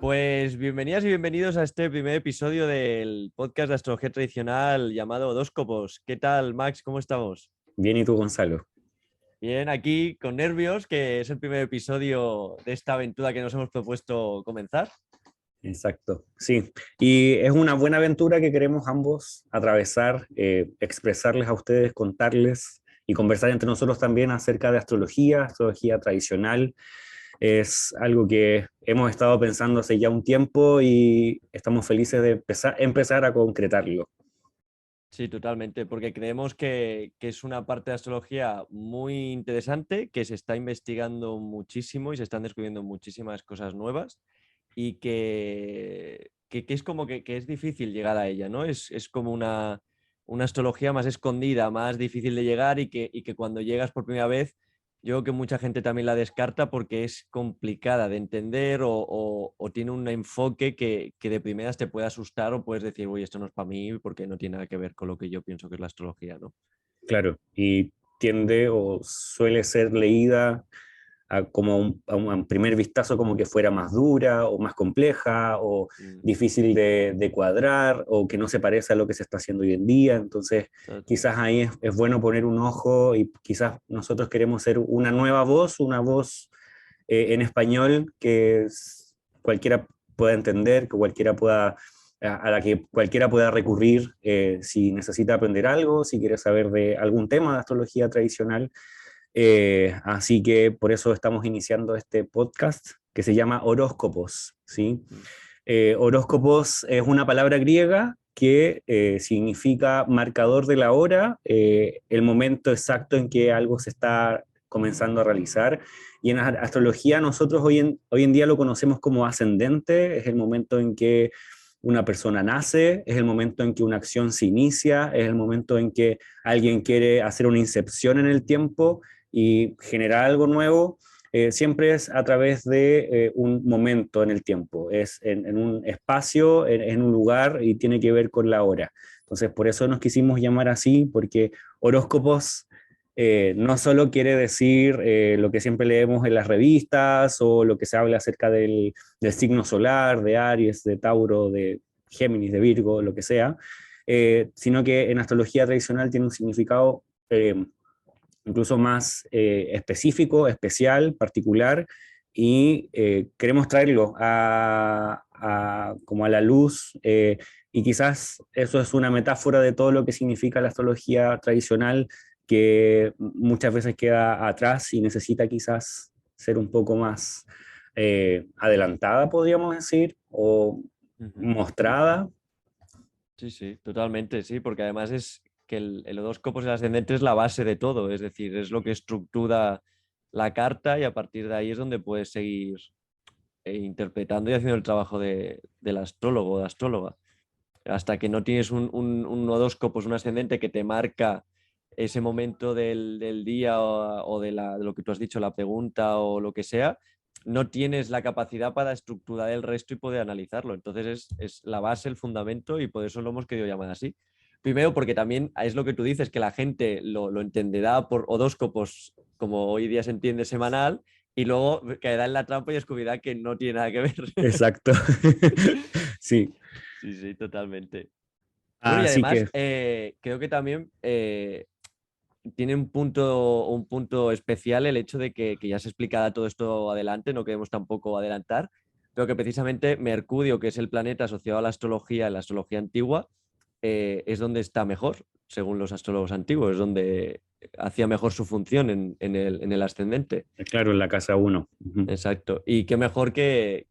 Pues bienvenidas y bienvenidos a este primer episodio del podcast de astrología tradicional llamado Horóscopos. ¿Qué tal, Max? ¿Cómo estamos? Bien, ¿y tú, Gonzalo? Bien, aquí con nervios, que es el primer episodio de esta aventura que nos hemos propuesto comenzar. Exacto, sí. Y es una buena aventura que queremos ambos atravesar, expresarles a ustedes, contarles y conversar entre nosotros también acerca de astrología tradicional. Es algo que hemos estado pensando hace ya un tiempo y estamos felices de empezar a concretarlo. Sí, totalmente, porque creemos que es una parte de astrología muy interesante, que se está investigando muchísimo y se están descubriendo muchísimas cosas nuevas y que es como que es difícil llegar a ella, ¿no? Es como una astrología más escondida, más difícil de llegar y que cuando llegas por primera vez, yo creo que mucha gente también la descarta porque es complicada de entender o tiene un enfoque que de primeras te puede asustar o puedes decir, uy, esto no es para mí porque no tiene nada que ver con lo que yo pienso que es la astrología, ¿no? Claro, y tiende o suele ser leída como a un primer vistazo como que fuera más dura o más compleja o Mm, difícil de cuadrar o que no se parece a lo que se está haciendo hoy en día. Entonces, exacto. quizás ahí es bueno poner un ojo y quizás nosotros queremos ser una nueva voz, una voz en español cualquiera pueda entender, que cualquiera pueda a la que cualquiera pueda recurrir si necesita aprender algo, si quiere saber de algún tema de astrología tradicional. Así que por eso estamos iniciando este podcast que se llama Horóscopos, ¿sí? Mm. Horóscopos es una palabra griega que significa marcador de la hora, el momento exacto en que algo se está comenzando a realizar. Y en astrología nosotros hoy en día lo conocemos como ascendente, es el momento en que una persona nace, es el momento en que una acción se inicia, es el momento en que alguien quiere hacer una incepción en el tiempo y generar algo nuevo. Siempre es a través de un momento en el tiempo, es en un espacio, en un lugar y tiene que ver con la hora. Entonces, por eso nos quisimos llamar así, porque horóscopos no solo quiere decir lo que siempre leemos en las revistas o lo que se habla acerca del signo solar, de Aries, de Tauro, de Géminis, de Virgo, lo que sea, sino que en astrología tradicional tiene un significado incluso más específico, especial, particular, y queremos traerlo como a la luz, y quizás eso es una metáfora de todo lo que significa la astrología tradicional, que muchas veces queda atrás y necesita quizás ser un poco más adelantada, podríamos decir, o Ujú. mostrada. Sí, sí, totalmente, sí, porque además es que el horóscopo del ascendente es la base de todo, es decir, es lo que estructura la carta y a partir de ahí es donde puedes seguir interpretando y haciendo el trabajo del astrólogo o de astróloga. Hasta que no tienes un horóscopo, un ascendente que te marca ese momento del día o de lo que tú has dicho, la pregunta o lo que sea, no tienes la capacidad para estructurar el resto y poder analizarlo. Entonces es la base, el fundamento y por eso lo hemos querido llamar así. Primero porque también es lo que tú dices, que la gente lo entenderá por horóscopos como hoy día se entiende semanal y luego caerá en la trampa y descubrirá que no tiene nada que ver. Exacto. Sí, Sí, sí, totalmente. Bueno, y así además que creo que también tiene un punto especial el hecho de que ya se explicará todo esto adelante, no queremos tampoco adelantar, pero que precisamente Mercurio, que es el planeta asociado a la astrología antigua, es donde está mejor, según los astrólogos antiguos, es donde hacía mejor su función en el ascendente. claro, en la casa uno. Exacto. Y qué mejor que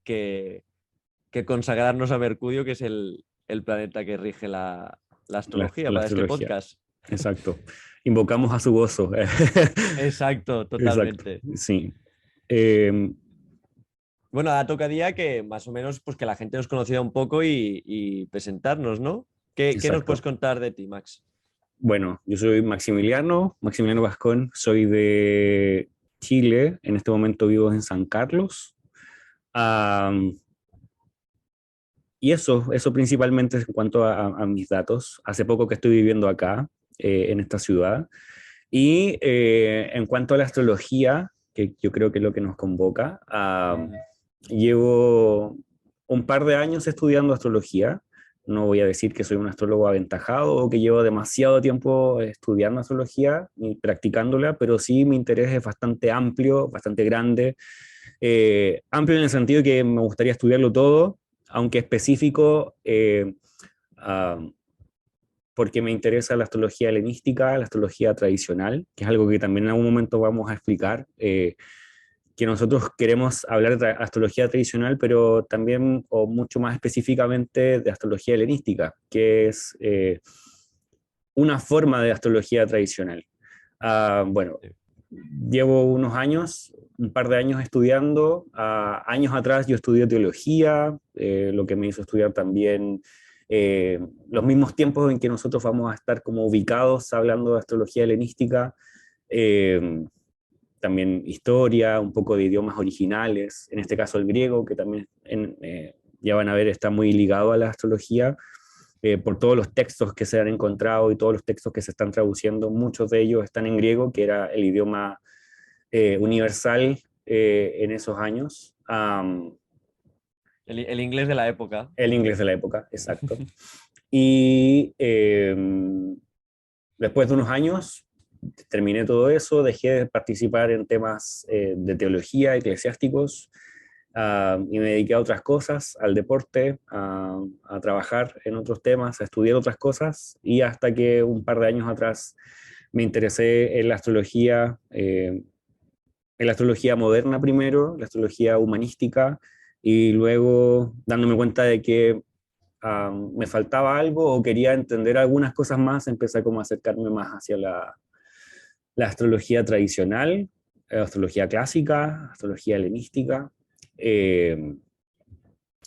consagrarnos a Mercurio, que es el planeta que rige la astrología La para este astrología, podcast. exacto. Invocamos a su gozo. Exacto, Exacto, totalmente. sí. Eh, Bueno, ahora tocaría que más o menos pues que la gente nos conociera un poco y presentarnos, ¿no? ¿Qué nos puedes exacto. contar de ti, Max? Bueno, yo soy Maximiliano Vascón, soy de Chile, en este momento vivo en San Carlos. Am, y eso principalmente en cuanto a mis datos. Hace poco que estoy viviendo acá, en esta ciudad. Y en cuanto a la astrología, que yo creo que es lo que nos convoca, Ujú. llevo un par de años estudiando astrología. No voy a decir que soy un astrólogo aventajado o que llevo demasiado tiempo estudiando astrología y practicándola, pero sí mi interés es bastante amplio, bastante grande. Amplio en el sentido que me gustaría estudiarlo todo, aunque específico, ah, porque me interesa la astrología helenística, la astrología tradicional, que es algo que también en algún momento vamos a explicar. Que nosotros queremos hablar de astrología tradicional, pero también, o mucho más específicamente, de astrología helenística, que es una forma de astrología tradicional. Bueno, Sí. llevo unos años, un par de años estudiando. Años atrás yo estudié teología, lo que me hizo estudiar también los mismos tiempos en que nosotros vamos a estar como ubicados hablando de astrología helenística. Eh, También historia, un poco de idiomas originales, en este caso el griego, que también ya van a ver está muy ligado a la astrología, por todos los textos que se han encontrado y todos los textos que se están traduciendo, muchos de ellos están en griego, que era el idioma universal en esos años. El inglés de la época. El inglés de la época, exacto. Y después de unos años terminé todo eso, dejé de participar en temas de teología, eclesiásticos, y me dediqué a otras cosas, al deporte, a trabajar en otros temas, a estudiar otras cosas, y hasta que un par de años atrás me interesé en la astrología moderna primero, la astrología humanística, y luego dándome cuenta de que me faltaba algo o quería entender algunas cosas más, empecé como a acercarme más hacia la astrología tradicional, astrología clásica, astrología helenística. eh,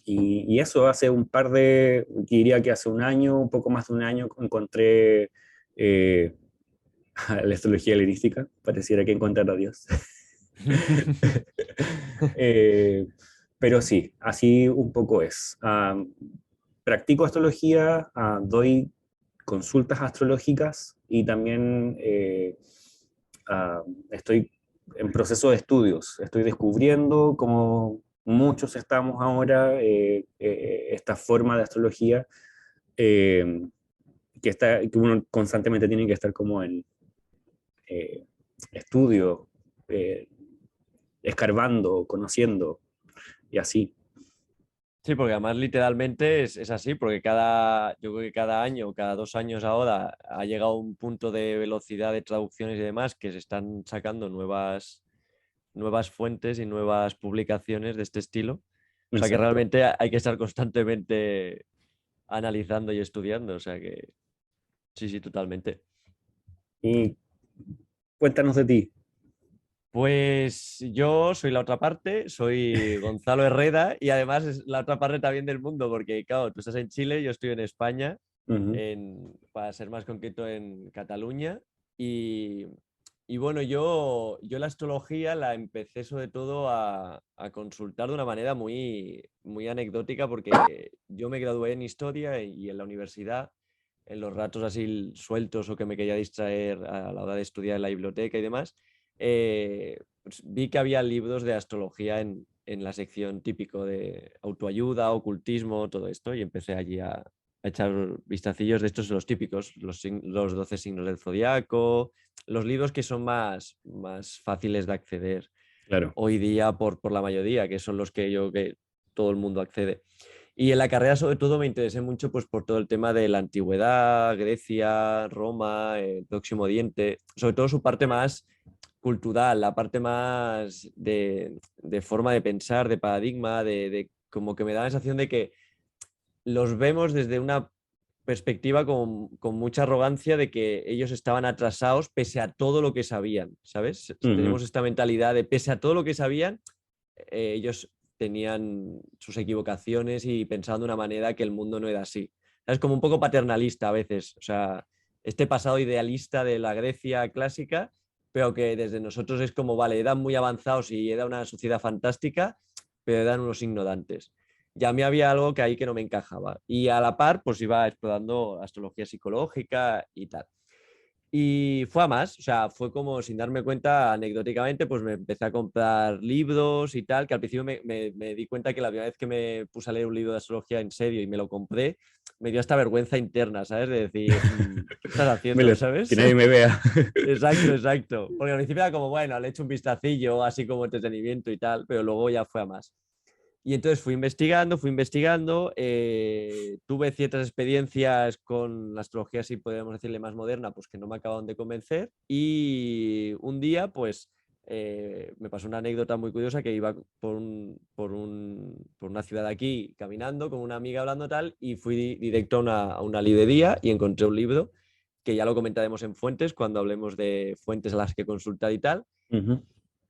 y eso hace un par de, diría que hace un año, un poco más de un año, encontré eh, la astrología helenística. Pareciera que encontrar a Dios. Eh, pero sí, así un poco es. Practico astrología, doy consultas astrológicas y también estoy en proceso de estudios. Estoy descubriendo, como muchos estamos ahora, esta forma de astrología eh, que uno constantemente tiene que estar como en eh, estudio, eh, escarbando, conociendo y así. Sí, porque además literalmente es así, porque yo creo que cada año, cada 2 años ahora ha llegado un punto de velocidad de traducciones y demás que se están sacando nuevas fuentes y nuevas publicaciones de este estilo. O sea que Exacto. realmente hay que estar constantemente analizando y estudiando. O sea que sí, sí, totalmente. Y cuéntanos de ti. Pues yo soy la otra parte, soy Gonzalo Herrera y además es la otra parte también del mundo, porque claro, tú estás en Chile, yo estoy en España, Ujú. para ser más concreto en Cataluña. Y, y bueno, yo la astrología la empecé sobre todo a consultar de una manera muy anecdótica, porque yo me gradué en historia y en la universidad, en los ratos así sueltos o que me quería distraer a la hora de estudiar en la biblioteca y demás, pues vi que había libros de astrología en la sección típico de autoayuda, ocultismo, todo esto, y empecé allí a echar vistacillos de estos, los típicos, los 12 signos del zodiaco, los libros que son más fáciles de acceder Claro. hoy día por la mayoría, que son los que todo el mundo accede. Y en la carrera sobre todo me interesé mucho pues, por todo el tema de la antigüedad, Grecia, Roma, el Próximo Oriente, sobre todo su parte más cultural, la parte más de forma de pensar, de paradigma, de como que me da la sensación de que los vemos desde una perspectiva con mucha arrogancia de que ellos estaban atrasados pese a todo lo que sabían, ¿sabes? Ujú. Tenemos esta mentalidad de pese a todo lo que sabían, ellos tenían sus equivocaciones y pensaban de una manera que el mundo no era así. Es como un poco paternalista a veces, o sea, este pasado idealista de la Grecia clásica, pero que desde nosotros es como, vale, eran muy avanzados y era una sociedad fantástica, pero eran unos ignorantes. Y a mí había algo que ahí que no me encajaba. Y a la par, pues iba explorando astrología psicológica y tal. Y fue a más, o sea, fue como sin darme cuenta, anecdóticamente, pues me empecé a comprar libros y tal, que al principio me di cuenta que la primera vez que me puse a leer un libro de astrología en serio y me lo compré, me dio hasta vergüenza interna, ¿sabes? De decir, ¿qué estás haciendo, Que sabes? nadie me vea. Exacto, exacto. Porque al principio era como, bueno, le echo un vistacillo, así como entretenimiento y tal, pero luego ya fue a más. Y entonces fui investigando, tuve ciertas experiencias con la astrología, si podríamos decirle más moderna, pues que no me acababan de convencer. Y un día, pues, me pasó una anécdota muy curiosa que iba por una ciudad aquí caminando con una amiga hablando tal y fui directo a una librería y encontré un libro que ya lo comentaremos en fuentes cuando hablemos de fuentes a las que consultar y tal Ujú.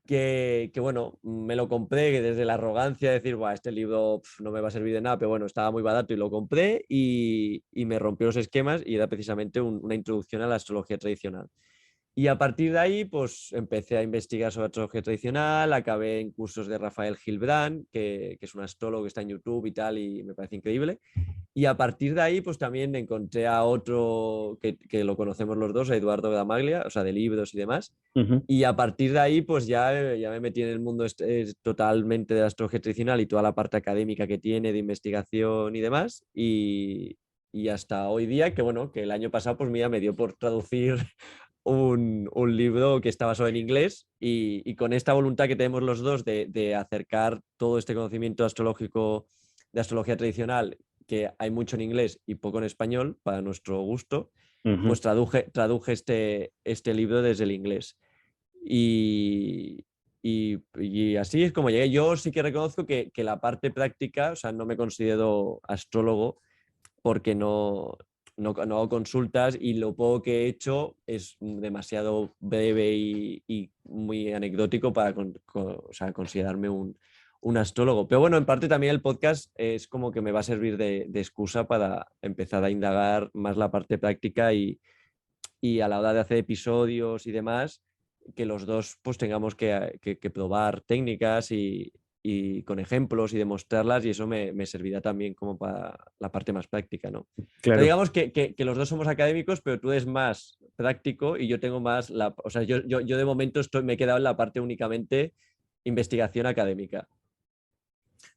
que, bueno, me lo compré desde la arrogancia de decir, "Buah, este libro no me va a servir de nada", pero bueno, estaba muy barato y lo compré y me rompió los esquemas y era precisamente una introducción a la astrología tradicional. Y a partir de ahí, pues empecé a investigar sobre astrología tradicional, acabé en cursos de Rafael Gilbrand, que es un astrólogo que está en YouTube y tal, y me parece increíble. Y a partir de ahí, pues también encontré a otro que lo conocemos los dos, a Eduardo Gramaglia, o sea, de libros y demás. Ujú. Y a partir de ahí, pues ya me metí en el mundo totalmente de la astrología tradicional y toda la parte académica que tiene de investigación y demás. Y hasta hoy día, que bueno, que el año pasado, pues mira, me dio por traducir un libro que está basado en inglés y con esta voluntad que tenemos los dos de acercar todo este conocimiento astrológico de astrología tradicional, que hay mucho en inglés y poco en español, para nuestro gusto, Ujú. pues traduje este libro desde el inglés. Y así es como llegué. Yo sí que reconozco que la parte práctica, o sea, no me considero astrólogo porque no hago consultas y lo poco que he hecho es demasiado breve y muy anecdótico para o sea, considerarme un astrólogo. Pero bueno, en parte también el podcast es como que me va a servir de excusa para empezar a indagar más la parte práctica y a la hora de hacer episodios y demás, que los dos pues tengamos que probar técnicas y con ejemplos y demostrarlas y eso me servirá también como para la parte más práctica, ¿no? Entonces Claro, digamos que los dos somos académicos, pero tú eres más práctico y yo tengo más o sea, yo de momento me he quedado en la parte únicamente investigación académica.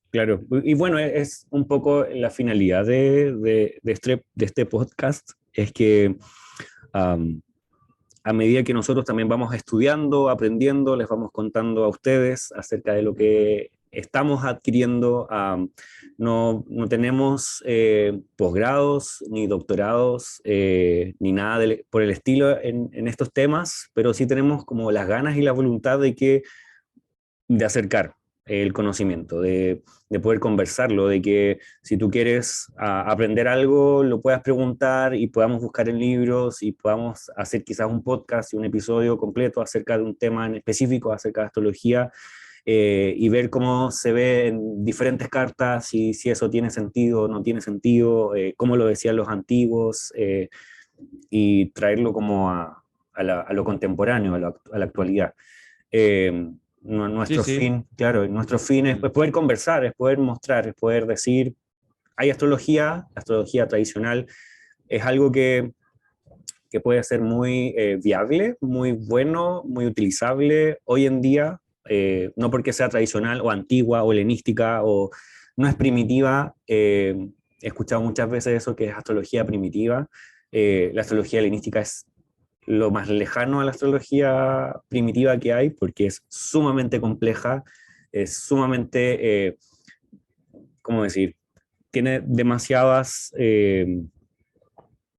claro. Y bueno, es un poco la finalidad de este podcast, es que am, a medida que nosotros también vamos estudiando, aprendiendo, les vamos contando a ustedes acerca de lo que estamos adquiriendo. No tenemos posgrados ni doctorados ni nada por el estilo en estos temas, pero sí tenemos como las ganas y la voluntad de acercar el conocimiento, de poder conversarlo, de que si tú quieres aprender algo, lo puedas preguntar y podamos buscar en libros y podamos hacer quizás un podcast y un episodio completo acerca de un tema en específico, acerca de astrología, y ver cómo se ve en diferentes cartas, y si eso tiene sentido o no tiene sentido, cómo lo decían los antiguos, y traerlo como a lo contemporáneo, a la actualidad. Eh, Sí, Nuestro sí. fin, claro, nuestro fin es Mm. poder conversar, es poder mostrar, es poder decir, hay astrología, la astrología tradicional es algo que puede ser muy viable, muy bueno, muy utilizable hoy en día, no porque sea tradicional o antigua o helenística o no es primitiva. He escuchado muchas veces eso, que es astrología primitiva. La astrología helenística es lo más lejano a la astrología primitiva que hay, porque es sumamente compleja, es sumamente, ¿cómo decir? Tiene demasiadas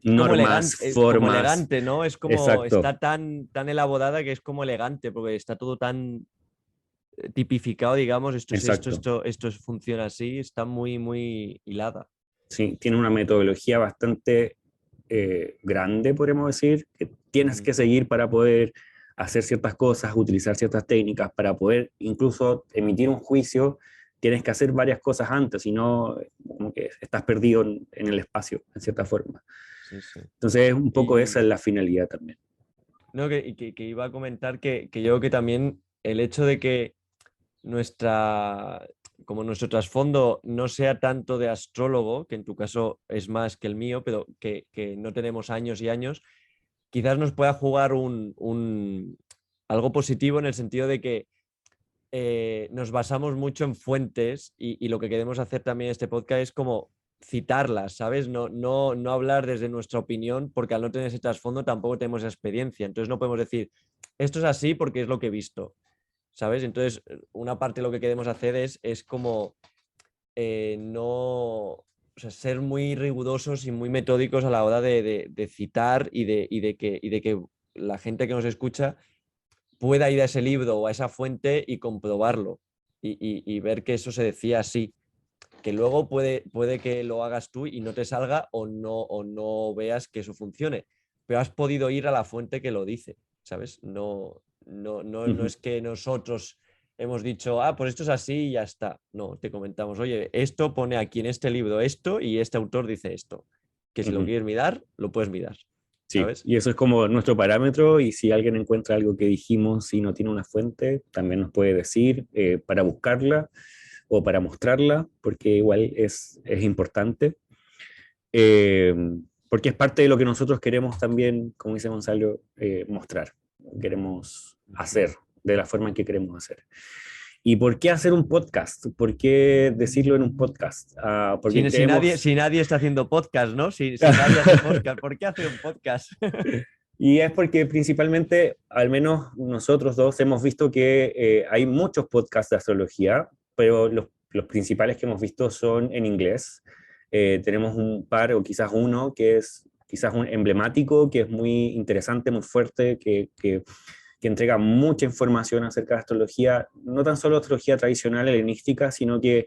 normas, Es como formas. elegante, ¿no? Es como, Exacto, está tan elaborada que es como elegante, porque está todo tan tipificado, digamos, esto es esto, exacto. esto funciona así, está muy, muy hilada. Sí, tiene una metodología bastante grande, podríamos decir, que tienes Ujú. que seguir para poder hacer ciertas cosas, utilizar ciertas técnicas, para poder incluso emitir un juicio, tienes que hacer varias cosas antes, si no, como que estás perdido en el espacio, en cierta forma. Sí, sí. Entonces, un poco esa es Y la finalidad también. no, que iba a comentar que yo creo que también el hecho de que nuestra, como nuestro trasfondo no sea tanto de astrólogo, que en tu caso es más que el mío, pero que no tenemos años y años, quizás nos pueda jugar algo positivo en el sentido de que nos basamos mucho en fuentes y lo que queremos hacer también en este podcast es como citarlas, ¿sabes? No hablar desde nuestra opinión, porque al no tener ese trasfondo tampoco tenemos esa experiencia. Entonces no podemos decir, esto es así porque es lo que he visto, ¿sabes? Entonces, una parte de lo que queremos hacer es como no, o sea, ser muy rigurosos y muy metódicos a la hora de citar y de que la gente que nos escucha pueda ir a ese libro o a esa fuente y comprobarlo y ver que eso se decía así. Que luego puede que lo hagas tú y no te salga o no veas que eso funcione, pero has podido ir a la fuente que lo dice, ¿sabes? No Ujú. es que nosotros hemos dicho, ah, pues esto es así y ya está. No, te comentamos, oye, esto pone aquí en este libro esto y este autor dice esto. Que si lo Ujú. quieres mirar, lo puedes mirar, Sí, ¿sabes? y eso es como nuestro parámetro y si alguien encuentra algo que dijimos y no tiene una fuente, también nos puede decir para buscarla o para mostrarla, porque igual es importante, eh, porque es parte de lo que nosotros queremos también, como dice Gonzalo, mostrar, queremos hacer de la forma en que queremos hacer. ¿Y por qué hacer un podcast? ¿Por qué decirlo en un podcast? Porque Si nadie, creemos... si nadie está haciendo podcast, ¿no? Si nadie hace podcast, ¿por qué hacer un podcast? Y es porque principalmente, al menos nosotros dos, hemos visto que hay muchos podcasts de astrología, pero los principales que hemos visto son en inglés. Tenemos un par o quizás uno que es quizás un emblemático, que es muy interesante, muy fuerte, que entrega mucha información acerca de astrología, no tan solo astrología tradicional helenística, sino que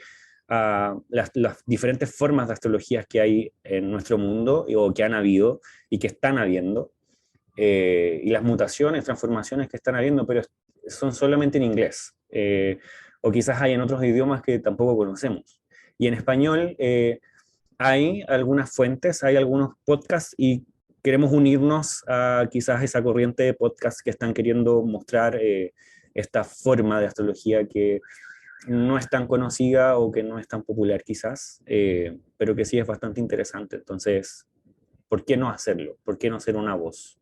las diferentes formas de astrologías que hay en nuestro mundo o que han habido y que están habiendo y las mutaciones, transformaciones que están habiendo, pero son solamente en inglés, o quizás hay en otros idiomas que tampoco conocemos. Y en español hay algunas fuentes, hay algunos podcasts y queremos unirnos a quizás esa corriente de podcasts que están queriendo mostrar esta forma de astrología que no es tan conocida o que no es tan popular quizás, pero que sí es bastante interesante. Entonces, ¿por qué no hacerlo? ¿Por qué no ser una voz?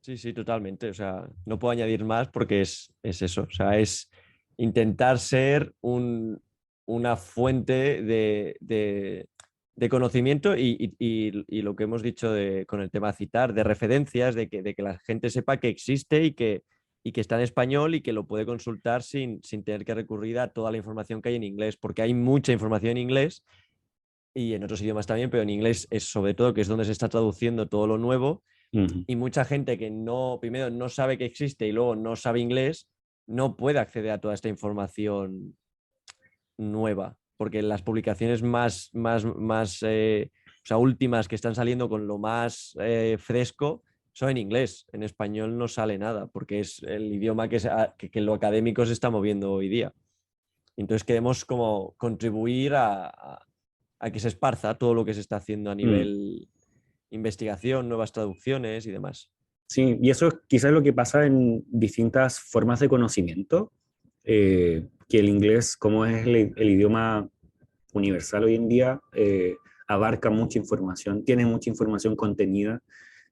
Sí, sí, totalmente. O sea, no puedo añadir más porque es eso. O sea, es intentar ser una fuente de conocimiento y lo que hemos dicho con el tema citar, de referencias, de que la gente sepa que existe y que está en español y que lo puede consultar sin tener que recurrir a toda la información que hay en inglés, porque hay mucha información en inglés y en otros idiomas también, pero en inglés es sobre todo que es donde se está traduciendo todo lo nuevo Ujú. y mucha gente que no, primero no sabe que existe y luego no sabe inglés, no puede acceder a toda esta información nueva, porque las publicaciones o sea, últimas que están saliendo con lo más fresco son en inglés. En español no sale nada, porque es el idioma que lo académico se está moviendo hoy día. Entonces queremos como contribuir a que se esparza todo lo que se está haciendo a Mm. nivel investigación, nuevas traducciones y demás. Sí, y eso es quizás lo que pasa en distintas formas de conocimiento, que el inglés, como es el idioma universal hoy en día, abarca mucha información, tiene mucha información contenida,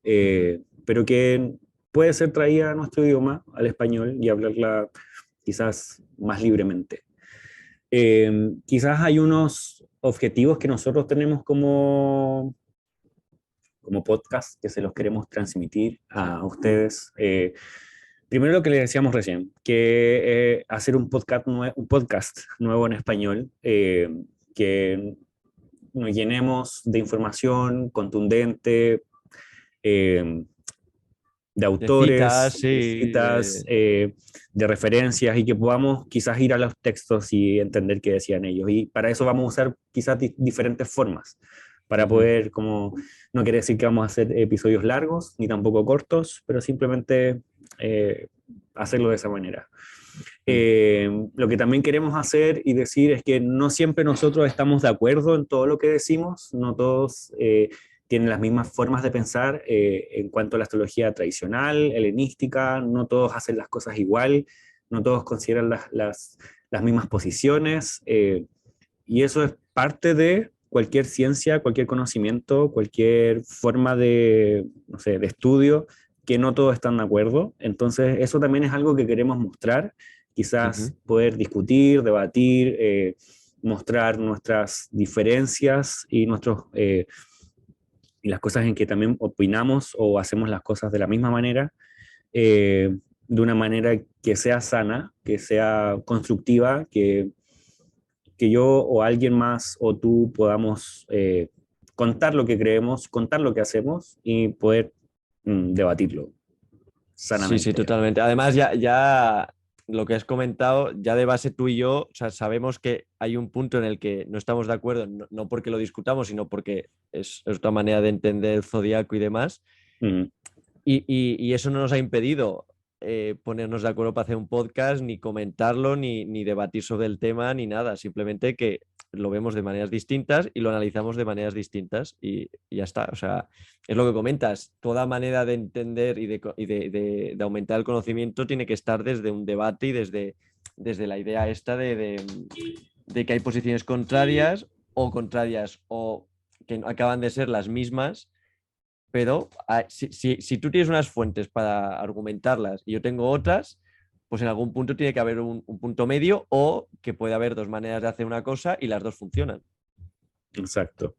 pero que puede ser traída a nuestro idioma, al español, y hablarla quizás más libremente. Quizás hay unos objetivos que nosotros tenemos como podcast que se los queremos transmitir a ustedes. Primero lo que les decíamos recién, que hacer un podcast nuevo en español, que nos llenemos de información contundente, eh, de De citas, autores, de sí, citas, de referencias y que podamos quizás ir a los textos y entender qué decían ellos. Y para eso vamos a usar quizás diferentes formas, para Ujú. poder, como, no quiere decir que vamos a hacer episodios largos ni tampoco cortos, pero simplemente hacerlo de esa manera. Mm. Lo que también queremos hacer y decir es que no siempre nosotros estamos de acuerdo en todo lo que decimos, no todos tienen las mismas formas de pensar en cuanto a la astrología tradicional, helenística, no todos hacen las cosas igual, no todos consideran las mismas posiciones, y eso es parte de cualquier ciencia, cualquier conocimiento, cualquier forma de, no sé, de estudio, que no todos están de acuerdo. Entonces, eso también es algo que queremos mostrar, Ujú. quizás poder discutir, debatir, mostrar nuestras diferencias y y las cosas en que también opinamos o hacemos las cosas de la misma manera, de una manera que sea sana, que sea constructiva, que yo o alguien más o tú podamos contar lo que creemos, contar lo que hacemos y poder debatirlo Sí, sí, sanamente. totalmente. Además, ya lo que has comentado, ya de base tú y yo, o sea, sabemos que hay un punto en el que no estamos de acuerdo, no porque lo discutamos, sino porque es otra manera de entender el zodiaco y demás. Mm, Y eso no nos ha impedido ponernos de acuerdo para hacer un podcast, ni comentarlo, ni debatir sobre el tema, ni nada. Simplemente que lo vemos de maneras distintas y lo analizamos de maneras distintas y ya está. O sea, es lo que comentas. Toda manera de entender y de aumentar el conocimiento tiene que estar desde un debate y desde la idea esta de que hay posiciones contrarias o que acaban de ser las mismas, pero si tú tienes unas fuentes para argumentarlas y yo tengo otras, pues en algún punto tiene que haber un punto medio o que puede haber dos maneras de hacer una cosa y las dos funcionan, exacto.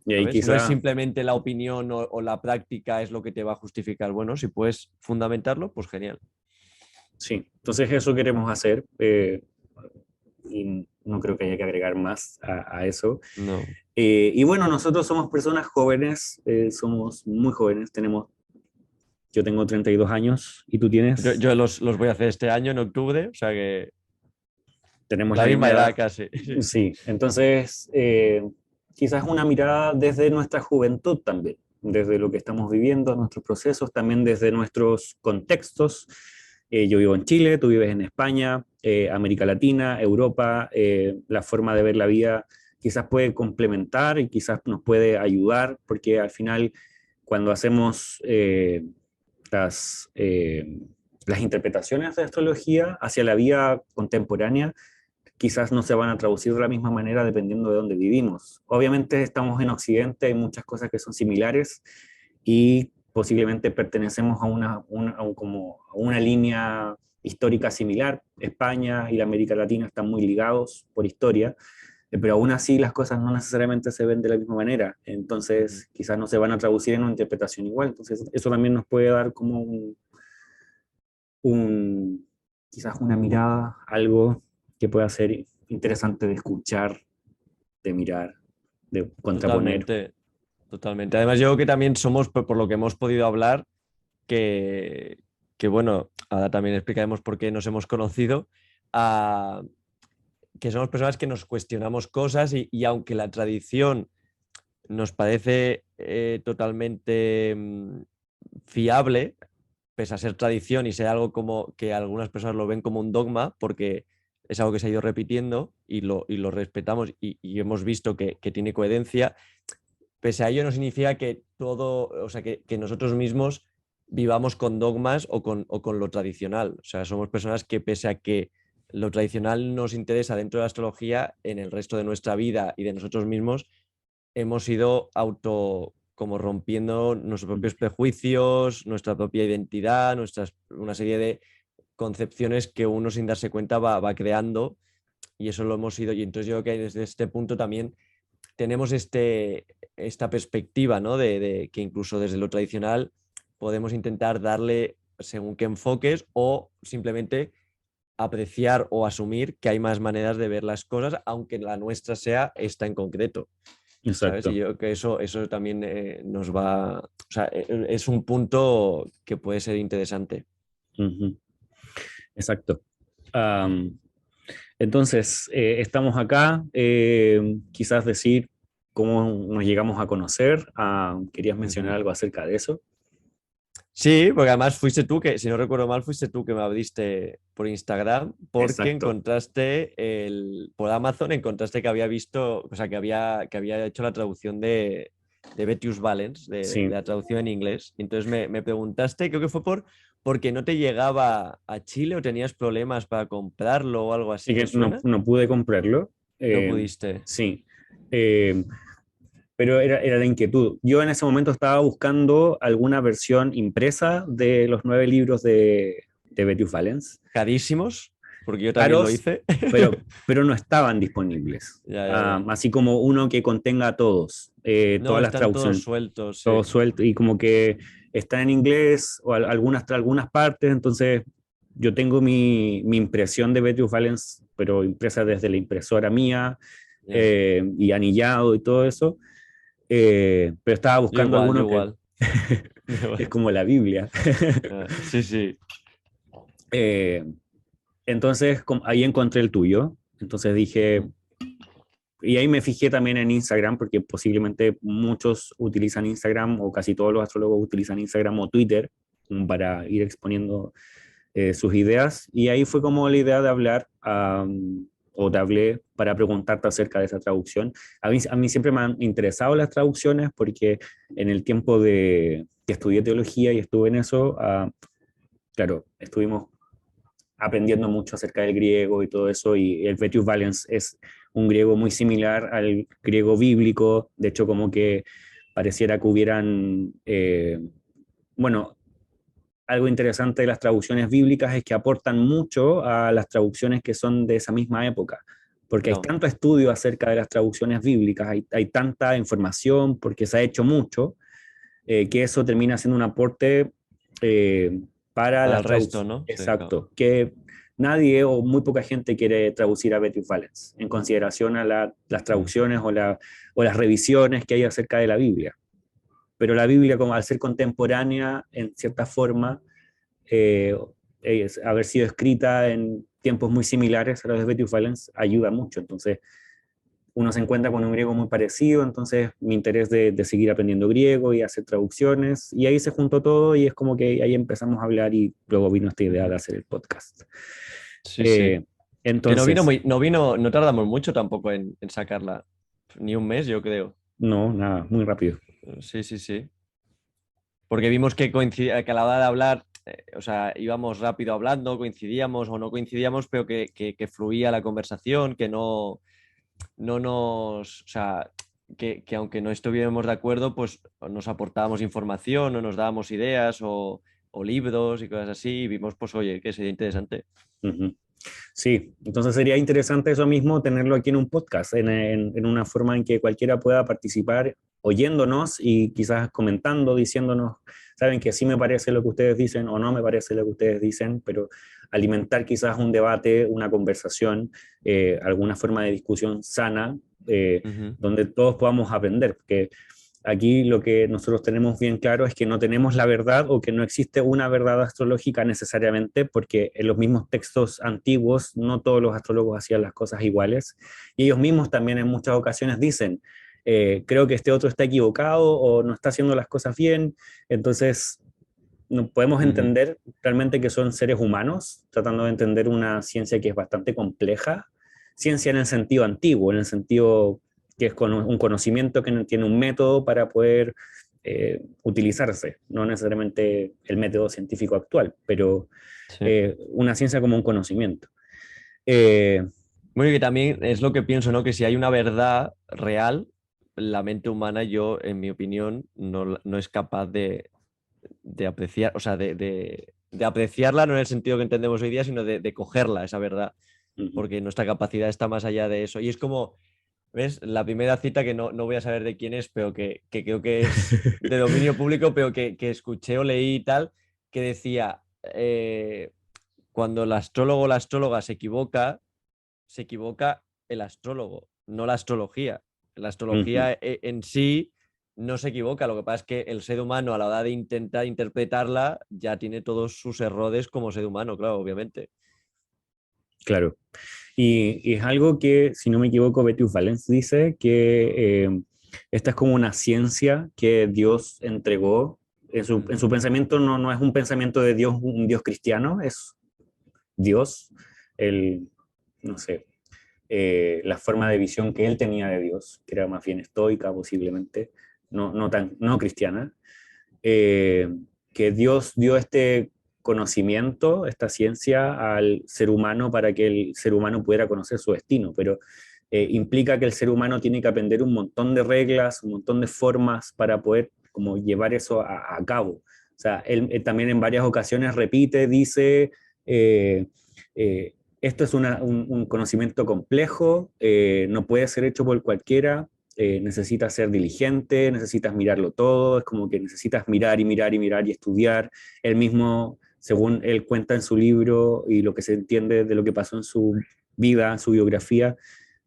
Y ahí ¿sabes? No es quizá, simplemente la opinión o la práctica es lo que te va a justificar. Bueno, si puedes fundamentarlo, pues genial. sí. Entonces eso queremos hacer y no creo que haya que agregar más a eso. No. Y bueno, nosotros somos personas jóvenes, somos muy jóvenes, yo tengo 32 años y tú Yo, tienes, yo los voy a hacer este año en octubre, o sea que tenemos la la misma misma edad. edad casi. Sí. Sí, entonces quizás una mirada desde nuestra juventud también, desde lo que estamos viviendo, nuestros procesos, también desde nuestros contextos. Yo vivo en Chile, tú vives en España, América Latina, Europa, la forma de ver la vida quizás puede complementar y quizás nos puede ayudar, porque al final cuando hacemos las, eh, las interpretaciones de astrología hacia la vida contemporánea, quizás no se van a traducir de la misma manera dependiendo de dónde vivimos. Obviamente estamos en Occidente, hay muchas cosas que son similares y posiblemente pertenecemos como a una línea histórica similar. España y la América Latina están muy ligados por historia, pero aún así las cosas no necesariamente se ven de la misma manera, entonces quizás no se van a traducir en una interpretación igual, entonces eso también nos puede dar como quizás una mirada, algo que pueda ser interesante de escuchar, de mirar, de contraponer. Totalmente, totalmente. Además, yo creo que también somos, por lo que hemos podido hablar, que, que bueno, ahora también explicaremos por qué nos hemos conocido, a, que somos personas que nos cuestionamos cosas y aunque la tradición nos parece totalmente fiable, pese a ser tradición y ser algo como que algunas personas lo ven como un dogma, porque es algo que se ha ido repitiendo y lo respetamos y hemos visto que tiene coherencia, pese a ello no significa que todo, o sea, que nosotros mismos vivamos con dogmas o con lo tradicional. O sea, somos personas que pese a que lo tradicional nos interesa dentro de la astrología, en el resto de nuestra vida y de nosotros mismos, hemos ido como rompiendo nuestros propios prejuicios, nuestra propia identidad, una serie de concepciones que uno sin darse cuenta va creando y eso lo hemos ido. Y entonces yo creo que desde este punto también tenemos esta perspectiva, ¿no? De que incluso desde lo tradicional podemos intentar darle según qué enfoques o simplemente apreciar o asumir que hay más maneras de ver las cosas, aunque la nuestra sea esta en concreto, ¿sabes? Y Exacto. yo creo que eso también nos va, o sea, es un punto que puede ser interesante. Ujú. Exacto. Am, entonces, estamos acá, quizás decir cómo nos llegamos a conocer. ¿Querías mencionar Ujú. algo acerca de eso? Sí, porque además fuiste tú que, si no recuerdo mal, fuiste tú que me abriste por Instagram porque Exacto. encontraste por Amazon encontraste que había visto, o sea, que había hecho la traducción de Betius Valens, de Sí. la traducción en inglés. Entonces me preguntaste, creo que fue porque no te llegaba a Chile o tenías problemas para comprarlo o algo Y así, ¿te que no, suena? no pude comprarlo. No Eh, pudiste. sí. Eh, pero era la inquietud. Yo en ese momento estaba buscando alguna versión impresa de los 9 libros de Betty Valens, Carísimos, porque yo también lo caros, hice. pero no estaban disponibles. Ya, ya, ya. Así como uno que contenga a todos, No, todas las están todos traducciones, sueltos, todo sí. suelto, y como que está en inglés o algunas partes, entonces yo tengo mi impresión de Betty Valens, pero impresa desde la impresora mía, Ya. y anillado y todo eso, pero estaba Yo buscando igual, yo alguno que igual. Yo es igual. como la Biblia. Sí, sí. Eh, entonces ahí encontré el tuyo, entonces dije, Mm. y ahí me fijé también en Instagram, porque posiblemente muchos utilizan Instagram, o casi todos los astrólogos utilizan Instagram o Twitter para ir exponiendo sus ideas. Y ahí fue como la idea de hablar, o te hablé para preguntarte acerca de esa traducción. A mí siempre me han interesado las traducciones porque en el tiempo que estudié teología y estuve en eso, claro, estuvimos aprendiendo mucho acerca del griego y todo eso, y el Vettius Valens es un griego muy similar al griego bíblico, de hecho como que pareciera que hubieran, bueno, algo interesante de las traducciones bíblicas es que aportan mucho a las traducciones que son de esa misma época, porque hay No, tanto estudio acerca de las traducciones bíblicas, hay tanta información, porque se ha hecho mucho, que eso termina siendo un aporte, eh, para para las el resto, traducciones. ¿no? Sí, claro. Exacto, que nadie o muy poca gente quiere traducir a Betty Valens en consideración a las Mm. traducciones o las revisiones que hay acerca de la Biblia. Pero la Biblia, como al ser contemporánea en cierta forma, eh, haber sido escrita en tiempos muy similares a los de Betty Valens ayuda mucho. Entonces, uno se encuentra con un griego muy parecido, entonces mi interés de seguir aprendiendo griego y hacer traducciones, y ahí se juntó todo y es como que ahí empezamos a hablar y luego vino esta idea de Ujú. hacer el podcast. Sí, sí. Eh, Que no vino entonces, muy, no vino, no tardamos mucho tampoco en sacarla. Ni un mes, yo creo. no, nada, muy rápido. Sí, sí, sí. Porque vimos que coincidía, que a la hora de hablar, o sea, íbamos rápido hablando, coincidíamos o no coincidíamos, pero que fluía la conversación, que no nos, o sea, que aunque no estuviéramos de acuerdo, pues nos aportábamos información o nos dábamos ideas o libros y cosas así, y vimos, pues, oye, que sería interesante. Ujú. Sí, entonces sería interesante eso mismo, tenerlo aquí en un podcast, en una forma en que cualquiera pueda participar oyéndonos y quizás comentando, diciéndonos, saben que sí me parece lo que ustedes dicen o no me parece lo que ustedes dicen, pero alimentar quizás un debate, una conversación, alguna forma de discusión sana, Ujú. donde todos podamos aprender, porque aquí lo que nosotros tenemos bien claro es que no tenemos la verdad, o que no existe una verdad astrológica necesariamente, porque en los mismos textos antiguos no todos los astrólogos hacían las cosas iguales, y ellos mismos también en muchas ocasiones dicen, creo que este otro está equivocado o no está haciendo las cosas bien, entonces no podemos Ujú. entender realmente que son seres humanos, tratando de entender una ciencia que es bastante compleja, ciencia en el sentido antiguo, en el sentido que es con un conocimiento que no tiene un método para poder, utilizarse, no necesariamente el método científico actual, pero Sí. una ciencia como un conocimiento. Eh, Bueno, y que también es lo que pienso, ¿no? Que si hay una verdad real, la mente humana, yo, en mi opinión, no es capaz de apreciar, o sea, de apreciarla, no en el sentido que entendemos hoy día, sino de cogerla, esa verdad, ujú. porque nuestra capacidad está más allá de eso. Y es como, ¿ves? La primera cita que no voy a saber de quién es, pero que creo que es de dominio público, pero que escuché o leí y tal, que decía, cuando el astrólogo o la astróloga se equivoca el astrólogo, no la astrología. La Ujú. astrología en sí no se equivoca, lo que pasa es que el ser humano a la hora de intentar interpretarla ya tiene todos sus errores como ser humano, claro, obviamente. Claro. Y es algo que, si no me equivoco, Betty Valens dice que, esta es como una ciencia que Dios entregó. En Mm. su pensamiento no es un pensamiento de Dios, un Dios cristiano, es Dios, el, no sé, la forma de visión que él tenía de Dios, que era más bien estoica posiblemente, no cristiana, eh, que Dios dio este conocimiento, esta ciencia al ser humano para que el ser humano pudiera conocer su destino, pero implica que el ser humano tiene que aprender un montón de reglas, un montón de formas para poder como llevar eso a cabo. O sea, él también en varias ocasiones repite, dice, eh, esto es un conocimiento complejo, no puede ser hecho por cualquiera, necesitas ser diligente, necesitas mirarlo todo, es como que necesitas mirar y mirar y mirar y estudiar. Él mismo, según él cuenta en su libro y lo que se entiende de lo que pasó en su vida, su biografía,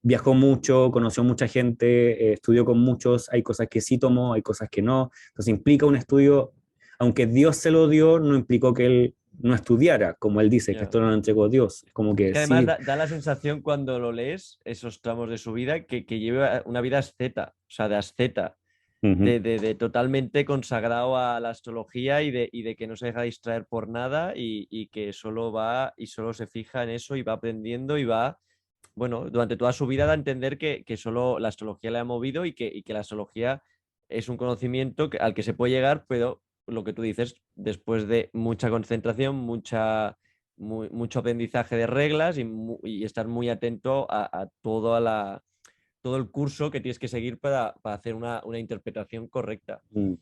viajó mucho, conoció mucha gente, estudió con muchos, hay cosas que sí tomó, hay cosas que no. Entonces implica un estudio, aunque Dios se lo dio, no implicó que él no estudiara, como él dice, que Ya. esto no lo entregó Dios. Es como Es que que además sí. da la sensación cuando lo lees, esos tramos de su vida, que lleva una vida asceta, o sea, de asceta, Ujú, de totalmente consagrado a la astrología y de que no se deja distraer por nada y que solo va y solo se fija en eso y va aprendiendo y va, bueno, durante toda su vida da a entender que solo la astrología le ha movido y que la astrología es un conocimiento al que se puede llegar, pero lo que tú dices, después de mucha concentración, mucho aprendizaje de reglas y estar muy atento a todo el curso que tienes que seguir para hacer una interpretación correcta. mm. Mm.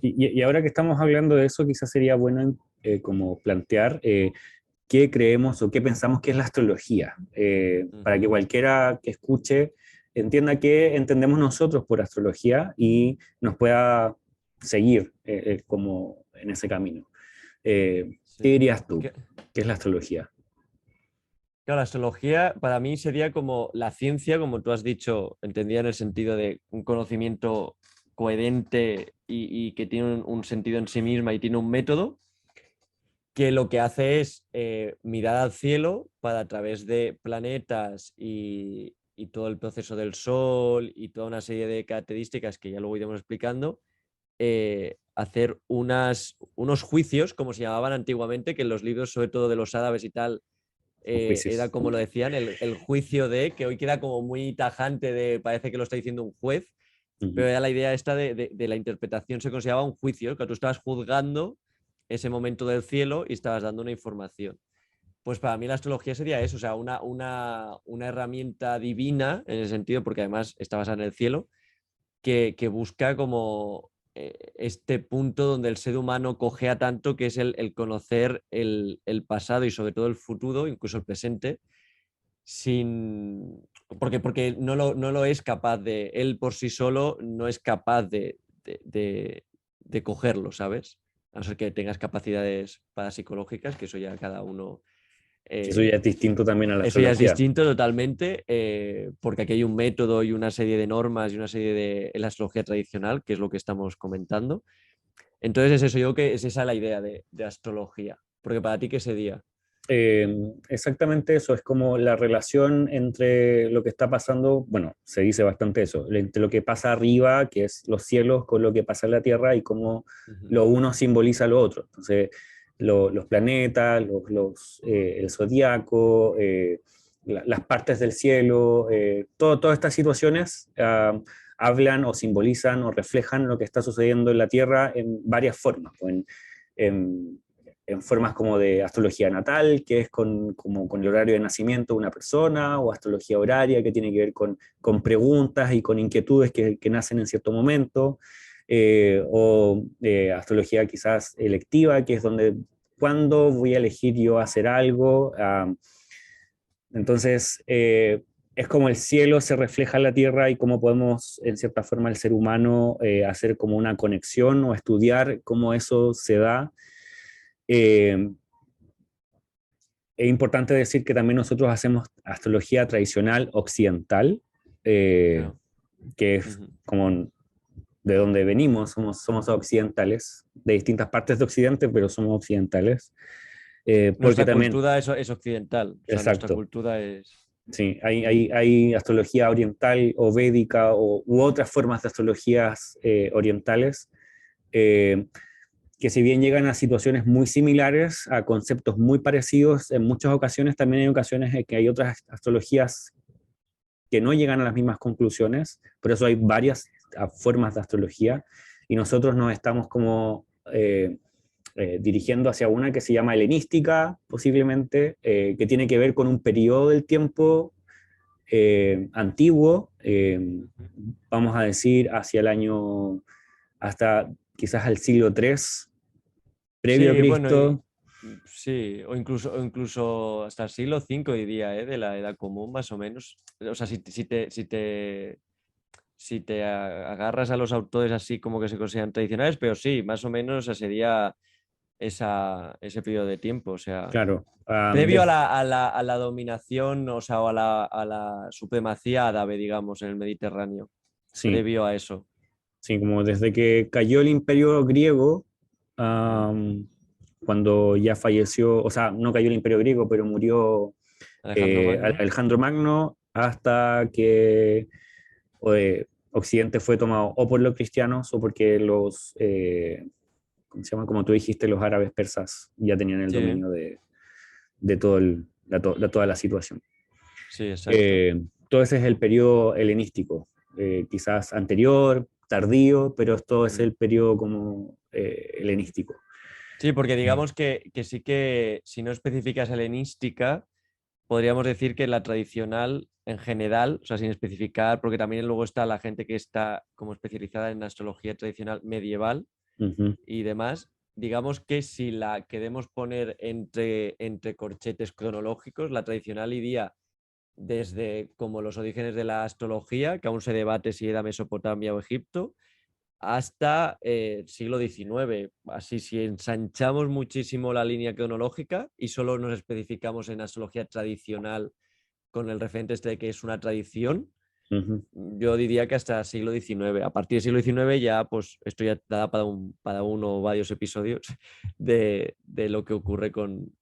Y ahora que estamos hablando de eso, quizás sería bueno como plantear qué creemos o qué pensamos que es la astrología, para que Ujú. cualquiera que escuche entienda qué entendemos nosotros por astrología y nos pueda seguir como en ese camino. ¿Qué Sí. dirías tú? Que- ¿Qué es la astrología? Claro, la astrología para mí sería como la ciencia, como tú has dicho, entendida en el sentido de un conocimiento coherente y que tiene un sentido en sí misma y tiene un método, que lo que hace es mirar al cielo para a través de planetas y todo el proceso del Sol y toda una serie de características que ya luego iremos explicando, hacer unos juicios, como se llamaban antiguamente, que en los libros, sobre todo de los árabes y tal, Los era juicios. como lo decían, el juicio de, que hoy queda como muy tajante de, parece que lo está diciendo un juez, pero Ujú. era la idea esta de la interpretación, se consideraba un juicio, que tú estabas juzgando ese momento del cielo y estabas dando una información. Pues para mí la astrología sería eso, o sea, una herramienta divina, en el sentido, porque además está basada en el cielo, que busca como este punto donde el ser humano cojea tanto, que es el conocer el pasado y sobre todo el futuro, incluso el presente, sin... porque no lo es capaz de, él por sí solo no es capaz de cogerlo, ¿sabes? A no ser que tengas capacidades parapsicológicas, que eso ya cada uno Que eso ya es eh, distinto también a la eso ya es astrología. distinto totalmente, porque aquí hay un método y una serie de normas y una serie de en la astrología tradicional, que es lo que estamos comentando. Entonces es eso, yo creo que es esa la idea de astrología. Porque para ti, ¿qué sería? Eh, Exactamente eso, es como la relación entre lo que está pasando, bueno, se dice bastante eso, entre lo que pasa arriba, que es los cielos, con lo que pasa en la Tierra y cómo Ujú. lo uno simboliza lo otro. Entonces, los planetas, el zodiaco, las partes del cielo, todas estas situaciones hablan o simbolizan o reflejan lo que está sucediendo en la Tierra en varias formas, o en en formas como de astrología natal, que es como con el horario de nacimiento de una persona, o astrología horaria, que tiene que ver con preguntas y con inquietudes que nacen en cierto momento, o astrología quizás electiva, que es donde, ¿cuándo voy a elegir yo hacer algo? Entonces, es como el cielo se refleja en la tierra y cómo podemos, en cierta forma, el ser humano hacer como una conexión o estudiar cómo eso se da. Eh, es importante decir que también nosotros hacemos astrología tradicional occidental, eh, Claro. que es Ujú. como de donde venimos, somos occidentales, de distintas partes de Occidente, pero somos occidentales, porque Nuestra también, cultura es occidental, o sea, nuestra exacto, cultura es... sí, Ujú. hay astrología oriental o védica u otras formas de astrologías orientales, eh, que si bien llegan a situaciones muy similares, a conceptos muy parecidos, en muchas ocasiones también hay ocasiones en que hay otras astrologías que no llegan a las mismas conclusiones, por eso hay varias formas de astrología y nosotros nos estamos como dirigiendo hacia una que se llama helenística, posiblemente, que tiene que ver con un periodo del tiempo antiguo, vamos a decir hacia el año, hasta quizás al siglo III, previo a Sí, bueno, Cristo. sí, o incluso hasta el siglo V diría, de la Edad Común, más o menos. O sea, si te agarras a los autores así como que se consideran tradicionales, pero sí, más o menos esa sería ese periodo de tiempo. O sea, Claro, previo a la dominación, o sea, o a la supremacía árabe, digamos, en el Mediterráneo. sí, Previo a eso. sí, como desde que cayó el imperio griego, am, cuando ya falleció, o sea, no cayó el imperio griego, pero murió Alejandro Magno. Alejandro Magno, hasta que Occidente fue tomado o por los cristianos o porque los, ¿cómo se llama? Como tú dijiste, los árabes persas ya tenían el Sí, dominio de todo de toda la situación. sí, exacto. Todo ese es el periodo helenístico, quizás anterior, tardío, pero todo es Mm. el periodo como helenístico. Sí, porque Mm. digamos que sí que si no especificas helenística, podríamos decir que la tradicional en general, o sea, sin especificar, porque también luego está la gente que está como especializada en astrología tradicional medieval Ujú, y demás, digamos que si la queremos poner entre corchetes cronológicos, la tradicional iría desde como los orígenes de la astrología, que aún se debate si era Mesopotamia o Egipto, hasta siglo XIX. Así, si ensanchamos muchísimo la línea cronológica y solo nos especificamos en astrología tradicional con el referente este de que es una tradición, ujú. yo diría que hasta siglo XIX. A partir del siglo XIX ya, pues esto ya da para uno o varios episodios de lo que ocurre con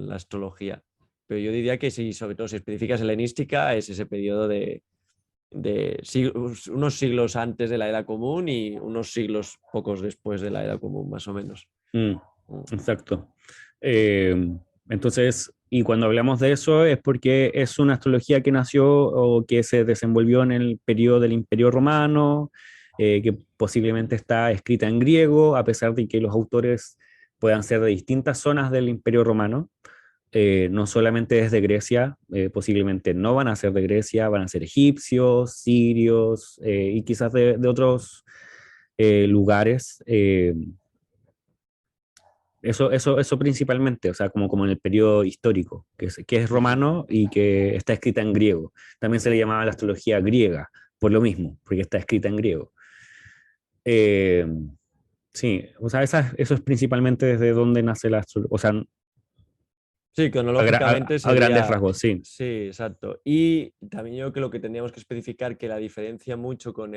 la astrología. Pero yo diría que sí, sobre todo si especificas helenística, es ese periodo unos siglos antes de la Edad Común y unos siglos pocos después de la Edad Común, más o menos. Mm, Mm. exacto. Eh, entonces, y cuando hablamos de eso es porque es una astrología que nació o que se desenvolvió en el periodo del Imperio Romano, que posiblemente está escrita en griego, a pesar de que los autores puedan ser de distintas zonas del Imperio Romano. No solamente desde Grecia, posiblemente no van a ser de Grecia, van a ser egipcios, sirios y quizás de otros lugares. Eso principalmente, o sea, como en el periodo histórico, que es Ujú. romano y que está escrita en griego. También se le llamaba la astrología griega, por lo mismo, porque está escrita en griego. Eh, sí, o sea, eso es principalmente desde donde nace la astrología, o sea, Sí, cronológicamente a grandes sería, rasgos, sí. sí, exacto. Y también yo creo que tendríamos que especificar que la diferencia mucho con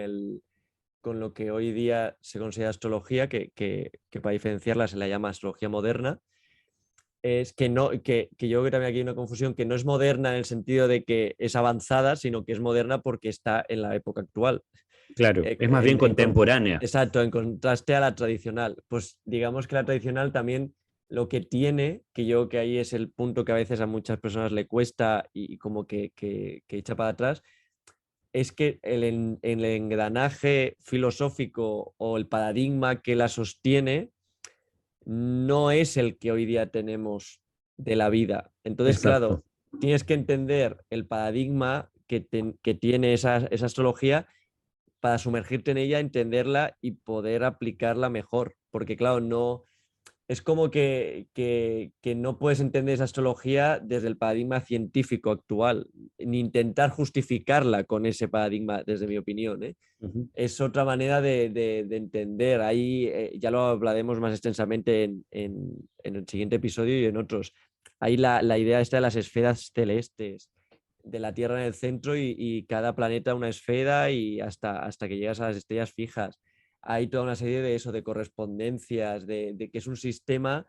lo que hoy día se considera astrología, que para diferenciarla se la llama astrología moderna, es que no, que yo creo que también aquí hay una confusión, que no es moderna en el sentido de que es avanzada, sino que es moderna porque está en la época actual. Claro, es más bien contemporánea. Exacto, en contraste a la tradicional. Pues digamos que la tradicional también lo que tiene, que yo que ahí es el punto que a veces a muchas personas le cuesta y como que echa para atrás, es que el engranaje filosófico o el paradigma que la sostiene no es el que hoy día tenemos de la vida. Entonces, Exacto. claro, tienes que entender el paradigma que tiene esa astrología para sumergirte en ella, entenderla y poder aplicarla mejor. Porque, claro, no. Es como que no puedes entender esa astrología desde el paradigma científico actual, ni intentar justificarla con ese paradigma, desde mi opinión, ¿eh? Ujú. Es otra manera de entender. Ahí ya lo hablaremos más extensamente en el siguiente episodio y en otros. Ahí la idea está de las esferas celestes, de la Tierra en el centro y cada planeta una esfera y hasta que llegas a las estrellas fijas. Hay toda una serie de eso, de correspondencias, de que es un sistema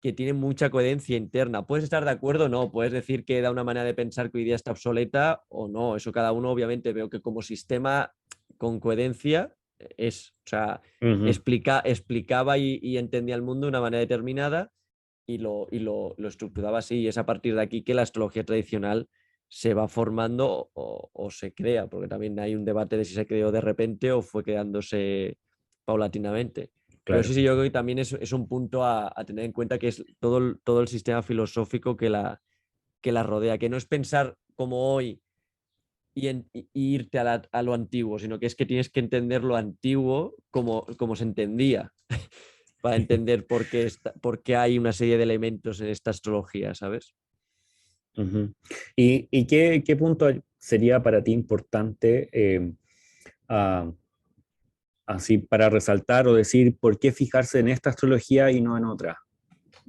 que tiene mucha coherencia interna. Puedes estar de acuerdo o no, puedes decir que da una manera de pensar que hoy día está obsoleta o no, eso cada uno obviamente veo que como sistema con coherencia es, o sea, Ujú. explicaba y entendía el mundo de una manera determinada lo estructuraba así y es a partir de aquí que la astrología tradicional se va formando o se crea, porque también hay un debate de si se creó de repente o fue creándose paulatinamente. Pero Claro, sí, yo creo que también es un punto a tener en cuenta que es todo el sistema filosófico que la rodea, que no es pensar como hoy y irte a lo antiguo, sino que es que tienes que entender lo antiguo como se entendía, para entender por qué hay una serie de elementos en esta astrología, ¿sabes? Ujú. ¿Y qué punto sería para ti importante ah, así para resaltar o decir por qué fijarse en esta astrología y no en otra?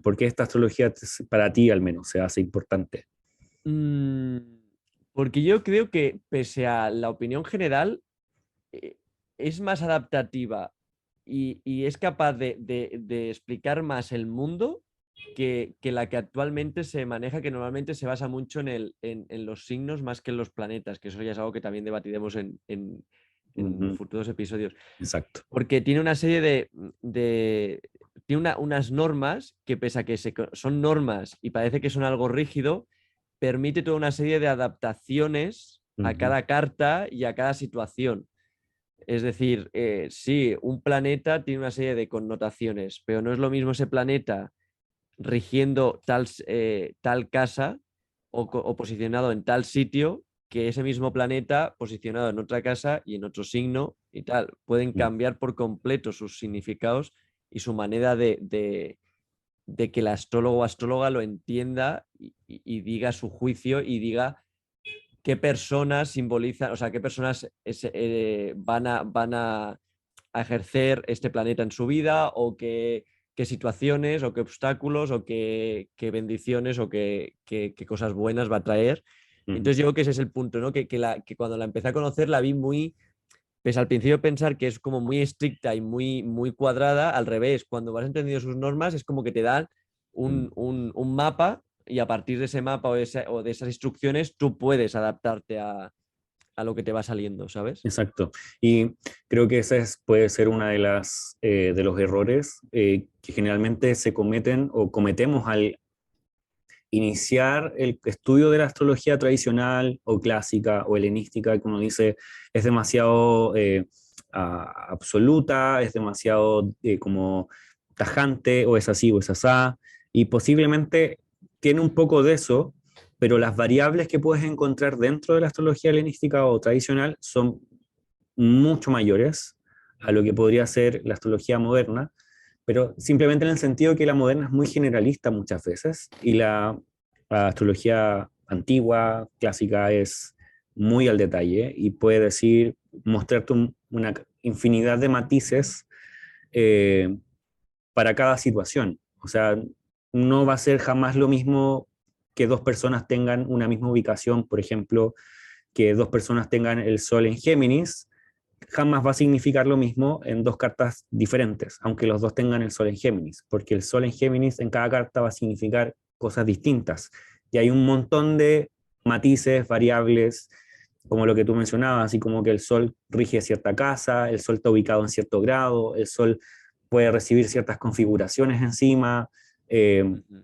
¿Por qué esta astrología para ti al menos se hace importante? Mm, Porque yo creo que pese a la opinión general, eh, es más adaptativa y es capaz de explicar más el mundo que la que actualmente se maneja, que normalmente se basa mucho en los signos más que en los planetas, que eso ya es algo que también debatiremos en Ujú. futuros episodios. Exacto. Porque tiene una serie tiene unas normas que pese a que son normas y parece que son algo rígido, permite toda una serie de adaptaciones a Ujú. cada carta y a cada situación. Es decir, sí, un planeta tiene una serie de connotaciones, pero no es lo mismo ese planeta rigiendo tal casa o posicionado en tal sitio que ese mismo planeta posicionado en otra casa y en otro signo y tal. Pueden Mm. cambiar por completo sus significados y su manera de que el astrólogo o astróloga lo entienda y diga su juicio y diga qué personas simbolizan, o sea, qué personas van a ejercer este planeta en su vida o qué situaciones o qué obstáculos o qué bendiciones o qué cosas buenas va a traer. Ujú. Entonces yo creo que ese es el punto, ¿no? Que cuando la empecé a conocer la vi muy, pues al principio pensar que es como muy estricta y muy cuadrada, al revés, cuando vas entendiendo sus normas es como que te dan Mm. un mapa y a partir de ese mapa o de esas instrucciones tú puedes adaptarte a lo que te va saliendo, ¿sabes? Exacto. Y creo que ese puede ser una de las de los errores que generalmente se cometen o cometemos al iniciar el estudio de la astrología tradicional o clásica o helenística, que uno dice es demasiado absoluta, es demasiado como tajante, o es así o es asá, y posiblemente tiene un poco de eso, pero las variables que puedes encontrar dentro de la astrología helenística o tradicional son mucho mayores a lo que podría ser la astrología moderna, pero simplemente en el sentido que la moderna es muy generalista muchas veces y la astrología antigua, clásica, es muy al detalle y puede decir, mostrarte una infinidad de matices eh, para cada situación. O sea, no va a ser jamás lo mismo que dos personas tengan una misma ubicación, por ejemplo, que dos personas tengan el Sol en Géminis, jamás va a significar lo mismo en dos cartas diferentes, aunque los dos tengan el Sol en Géminis, porque el Sol en Géminis en cada carta va a significar cosas distintas. Y hay un montón de matices, variables, como lo que tú mencionabas, así como que el Sol rige cierta casa, el Sol está ubicado en cierto grado, el Sol puede recibir ciertas configuraciones encima. Eh, Ujú.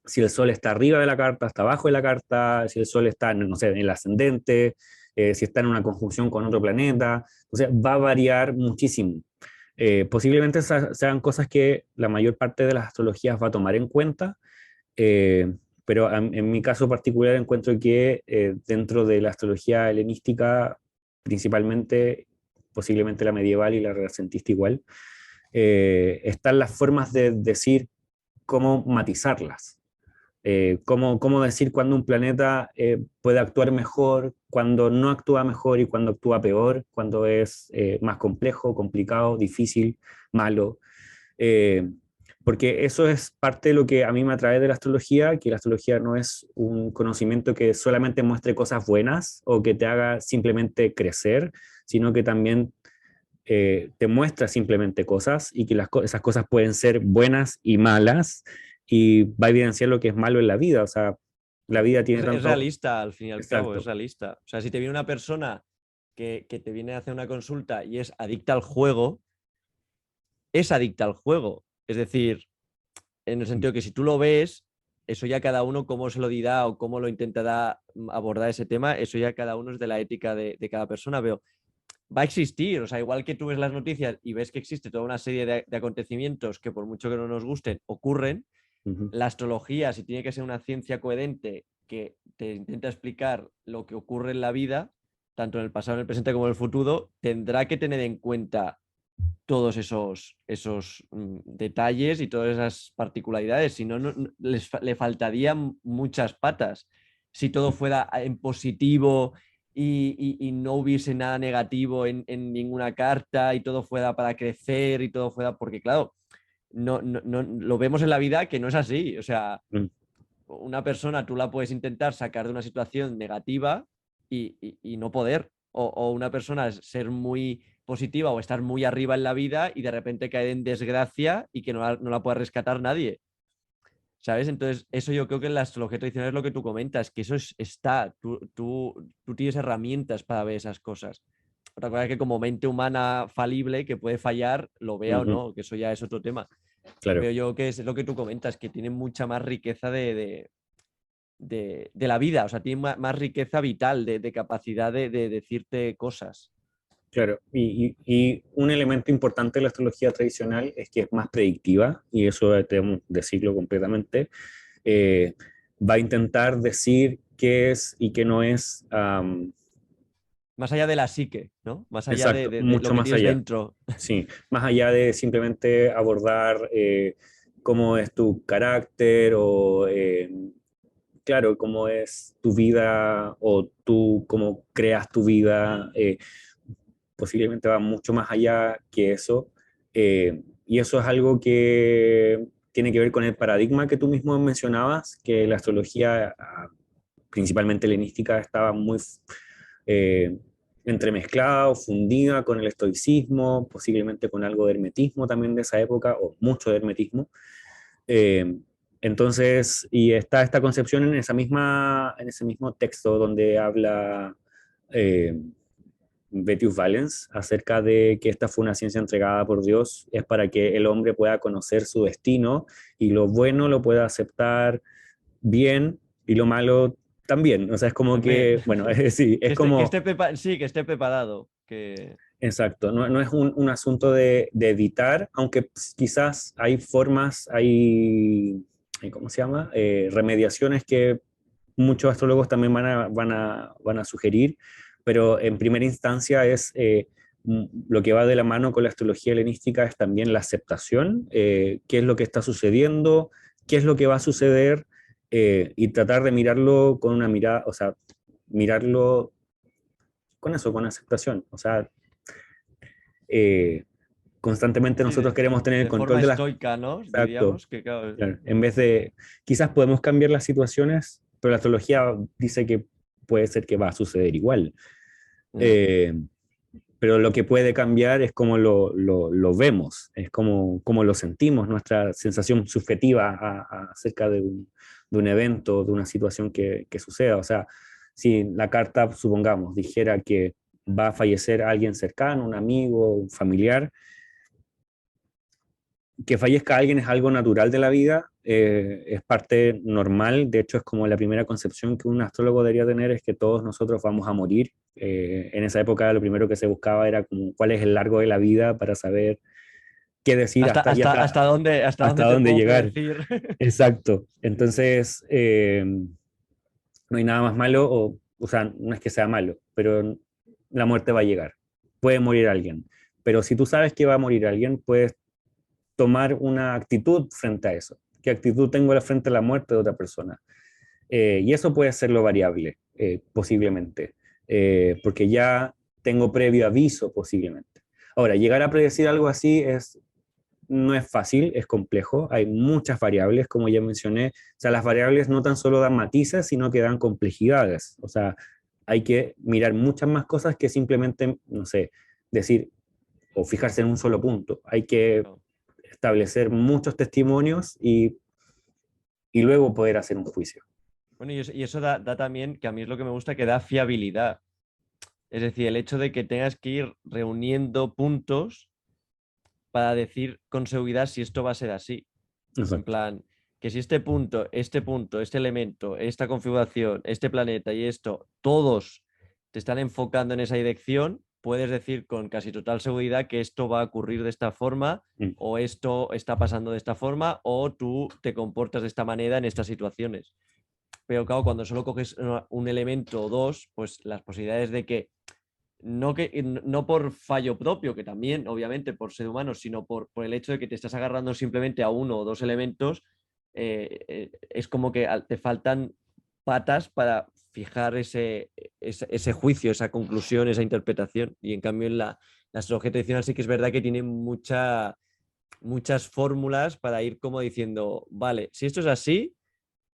si el sol está arriba de la carta, está abajo de la carta, si el sol está, no sé, en el ascendente, si está en una conjunción con otro planeta, o sea, va a variar muchísimo. Posiblemente sean cosas que la mayor parte de las astrologías va a tomar en cuenta, eh, pero en mi caso particular encuentro que dentro de la astrología helenística, principalmente, posiblemente la medieval y la renacentista igual, están las formas de decir cómo matizarlas. Cómo decir cuándo un planeta puede actuar mejor, cuándo no actúa mejor y cuándo actúa peor, cuándo es más complejo, complicado, difícil, malo. Eh, Porque eso es parte de lo que a mí me atrae de la astrología, que la astrología no es un conocimiento que solamente muestre cosas buenas o que te haga simplemente crecer, sino que también te muestra simplemente cosas y que esas cosas pueden ser buenas y malas y va a evidenciar lo que es malo en la vida. O sea, la vida tiene Es tanto... realista, al fin y al cabo, es Exacto, realista. O sea, si te viene una persona que te viene a hacer una consulta y es adicta al juego, es adicta al juego. Es decir, en el sentido que si tú lo ves, eso ya cada uno cómo se lo dirá o cómo lo intentará abordar ese tema, eso ya cada uno es de la ética de cada persona, pero va a existir, o sea, igual que tú ves las noticias y ves que existe toda una serie de acontecimientos que por mucho que no nos gusten, ocurren, ujú, la astrología, si tiene que ser una ciencia coherente que te intenta explicar lo que ocurre en la vida, tanto en el pasado, en el presente como en el futuro, tendrá que tener en cuenta todos esos detalles y todas esas particularidades. Si no, le faltarían muchas patas. Si todo fuera en positivo y no hubiese nada negativo en ninguna carta y todo fuera para crecer y todo fuera, porque claro, no, lo vemos en la vida que no es así. O sea, Mm. una persona tú la puedes intentar sacar de una situación negativa y no poder. O una persona ser muy positiva o estar muy arriba en la vida y de repente caer en desgracia y que no la pueda rescatar nadie. ¿Sabes? Entonces, eso yo creo que en la astrología tradicional es lo que tú comentas, que eso está, tú tienes herramientas para ver esas cosas. Otra cosa es que como mente humana falible que puede fallar, lo vea o Ujú, no, que eso ya es otro tema. claro. Pero yo que es lo que tú comentas, que tiene mucha más riqueza de la vida, o sea, tiene más riqueza vital, de capacidad de decirte cosas. Claro, y un elemento importante de la astrología tradicional es que es más predictiva, y eso debemos decirlo completamente. Eh, Va a intentar decir qué es y qué no es, Más allá de la psique, ¿no? Más allá exacto, de lo mucho que más tienes allá. dentro. Sí, más allá de simplemente abordar cómo es tu carácter o, claro, cómo es tu vida o tú cómo creas tu vida. Posiblemente va mucho más allá que eso. Y eso es algo que tiene que ver con el paradigma que tú mismo mencionabas, que la astrología, principalmente helenística, estaba muy eh, entremezclada o fundida con el estoicismo, posiblemente con algo de hermetismo también de esa época, o mucho de hermetismo. Eh, entonces, y está esta concepción en en ese mismo texto donde habla eh, Betius Valens acerca de que esta fue una ciencia entregada por Dios, es para que el hombre pueda conocer su destino y lo bueno lo pueda aceptar bien y lo malo también. O sea, es como También. que, bueno, sí, es como, Sí, que esté preparado. Que... exacto, no es un asunto de evitar, aunque quizás hay formas, ¿cómo se llama? Remediaciones que muchos astrólogos también van a sugerir, pero en primera instancia es lo que va de la mano con la astrología helenística es también la aceptación, qué es lo que está sucediendo, qué es lo que va a suceder, y tratar de mirarlo con una mirada, o sea, mirarlo con eso, con aceptación. O sea, eh, constantemente Sí, nosotros queremos tener el de control forma de las... estoica, ¿no? Exacto. Diríamos que, claro. Claro, en vez de, quizás podemos cambiar las situaciones, pero la astrología dice que puede ser que va a suceder igual. Mm. Eh, pero lo que puede cambiar es cómo lo vemos, es cómo lo sentimos, nuestra sensación subjetiva acerca de un evento, de una situación que suceda. O sea, si la carta, supongamos, dijera que va a fallecer alguien cercano, un amigo, un familiar, que fallezca alguien es algo natural de la vida, es parte normal, de hecho es como la primera concepción que un astrólogo debería tener, es que todos nosotros vamos a morir. En esa época lo primero que se buscaba era como cuál es el largo de la vida para saber qué decir Hasta hasta dónde te dónde puedo llegar. predecir. Exacto. Entonces, no hay nada más malo, o sea, no es que sea malo, pero la muerte va a llegar. Puede morir alguien. Pero si tú sabes que va a morir alguien, puedes tomar una actitud frente a eso. ¿Qué actitud tengo frente a la muerte de otra persona? Y eso puede ser lo variable, posiblemente, porque ya tengo previo aviso, posiblemente. Ahora, llegar a predecir algo así no es fácil, es complejo, hay muchas variables, como ya mencioné. O sea, las variables no tan solo dan matices, sino que dan complejidades. O sea, hay que mirar muchas más cosas que simplemente, no sé, decir o fijarse en un solo punto. Hay que establecer muchos testimonios y luego poder hacer un juicio. Bueno, y eso da también, que a mí es lo que me gusta, que da fiabilidad. Es decir, el hecho de que tengas que ir reuniendo puntos para decir con seguridad si esto va a ser así. En Exacto. plan, que si este punto, este elemento, esta configuración, este planeta y esto, todos te están enfocando en esa dirección, puedes decir con casi total seguridad que esto va a ocurrir de esta forma Mm. o esto está pasando de esta forma o tú te comportas de esta manera en estas situaciones. pero claro, cuando solo coges un elemento o dos, pues las posibilidades de que no por fallo propio, que también, obviamente, por ser humano, sino por el hecho de que te estás agarrando simplemente a uno o dos elementos, es como que te faltan patas para fijar ese juicio, esa conclusión, esa interpretación. Y en cambio, en la astrología tradicional sí que es verdad que tiene muchas fórmulas para ir como diciendo, vale, si esto es así,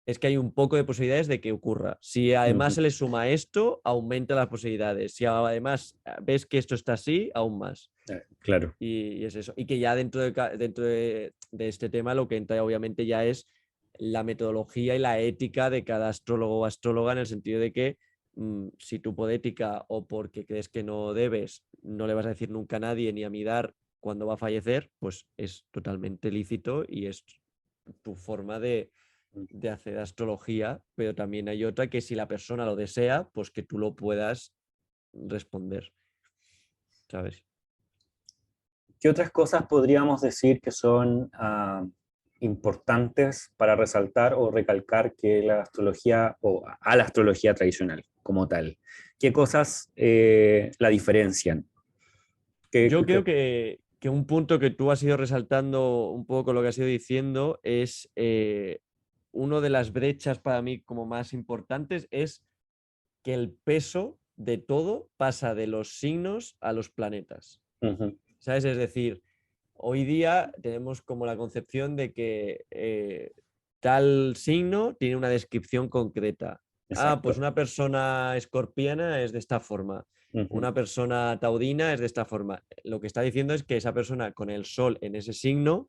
es que hay un poco de posibilidades de que ocurra. Si además Ujú. se le suma esto, aumenta las posibilidades. Si además ves que esto está así, aún más. Claro. Y es eso. Y que ya dentro de este tema lo que entra obviamente ya es la metodología y la ética de cada astrólogo o astróloga, en el sentido de que si tú por ética o porque crees que no debes, no le vas a decir nunca a nadie ni a midar cuando va a fallecer, pues es totalmente lícito y es tu forma de hacer astrología, pero también hay otra que si la persona lo desea, pues que tú lo puedas responder, ¿sabes? ¿Qué otras cosas podríamos decir que son importantes para resaltar o recalcar que la astrología o a la astrología tradicional como tal? ¿Qué cosas la diferencian? Yo creo que un punto que tú has ido resaltando un poco lo que has ido diciendo es una de las brechas para mí como más importantes es que el peso de todo pasa de los signos a los planetas. Ujú. ¿Sabes? Es decir, hoy día tenemos como la concepción de que tal signo tiene una descripción concreta. Ah, pues Exacto. una persona escorpiana es de esta forma, Ujú. una persona taurina es de esta forma. Lo que está diciendo es que esa persona con el sol en ese signo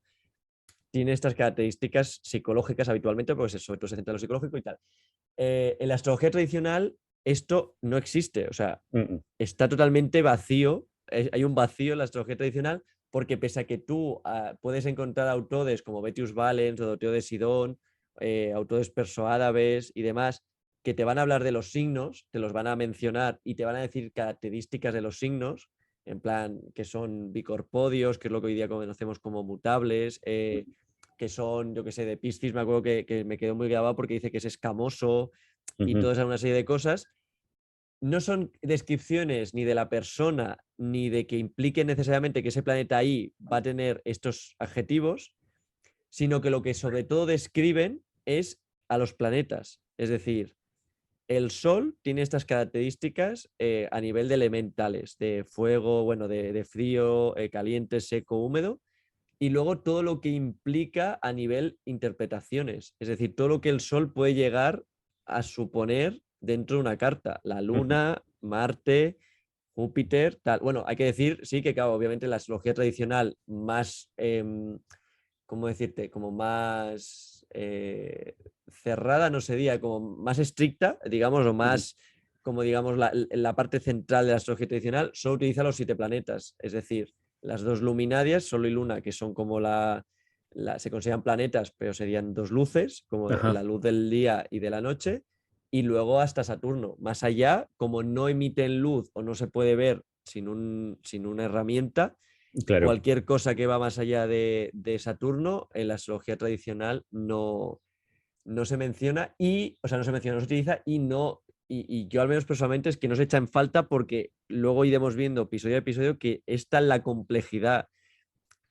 tiene estas características psicológicas habitualmente, pues eso, todo se centra en lo psicológico y tal. En la astrología tradicional esto no existe, o sea, Mm, está totalmente vacío, hay un vacío en la astrología tradicional, porque pese a que tú puedes encontrar autores como Betius Valens o Doteo de Sidón, autores perso-árabes y demás, que te van a hablar de los signos, te los van a mencionar y te van a decir características de los signos, en plan que son bicorpódeos, que es lo que hoy día conocemos como mutables, que son, yo que sé, de Piscis, me acuerdo que me quedó muy grabado porque dice que es escamoso y ujú. toda una serie de cosas. No son descripciones ni de la persona, ni de que impliquen necesariamente que ese planeta ahí va a tener estos adjetivos, sino que lo que sobre todo describen es a los planetas. Es decir, el Sol tiene estas características a nivel de elementales, de fuego, bueno, de frío, caliente, seco, húmedo, y luego todo lo que implica a nivel interpretaciones, es decir, todo lo que el Sol puede llegar a suponer dentro de una carta, la Ujú. Luna, Marte, Júpiter, tal. Bueno, hay que decir, sí, que claro, obviamente la astrología tradicional más, ¿cómo decirte? Como más cerrada, no sería, como más estricta, digamos, o Ujú. más, como digamos, la parte central de la astrología tradicional, solo utiliza los 7 planetas, es decir, las dos luminarias, Sol y Luna, que son como se consideran planetas, pero serían dos luces, como Ajá. la luz del día y de la noche, y luego hasta Saturno. Más allá, como no emiten luz o no se puede ver sin una herramienta, Claro. cualquier cosa que va más allá de Saturno, en la astrología tradicional no se menciona o sea, no se menciona, no se utiliza y no, y yo al menos personalmente es que no se echa en falta porque luego iremos viendo episodio a episodio que es tal la complejidad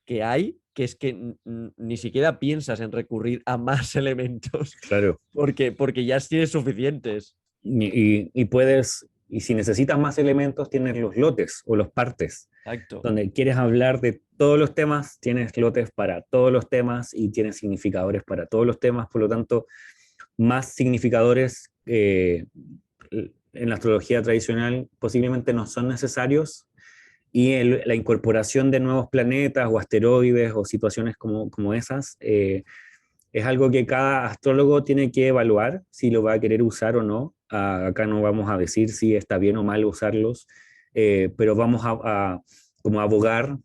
que hay que es que ni siquiera piensas en recurrir a más elementos Claro. porque ya tienes suficientes. Y puedes, y si necesitas más elementos, tienes los lotes o los partes, Exacto. donde quieres hablar de todos los temas, tienes lotes para todos los temas y tienes significadores para todos los temas, por lo tanto, más significadores en la astrología tradicional posiblemente no son necesarios y la incorporación de nuevos planetas o asteroides o situaciones como esas es algo que cada astrólogo tiene que evaluar si lo va a querer usar o no. Acá no vamos a decir si está bien o mal usarlos, pero vamos como abogar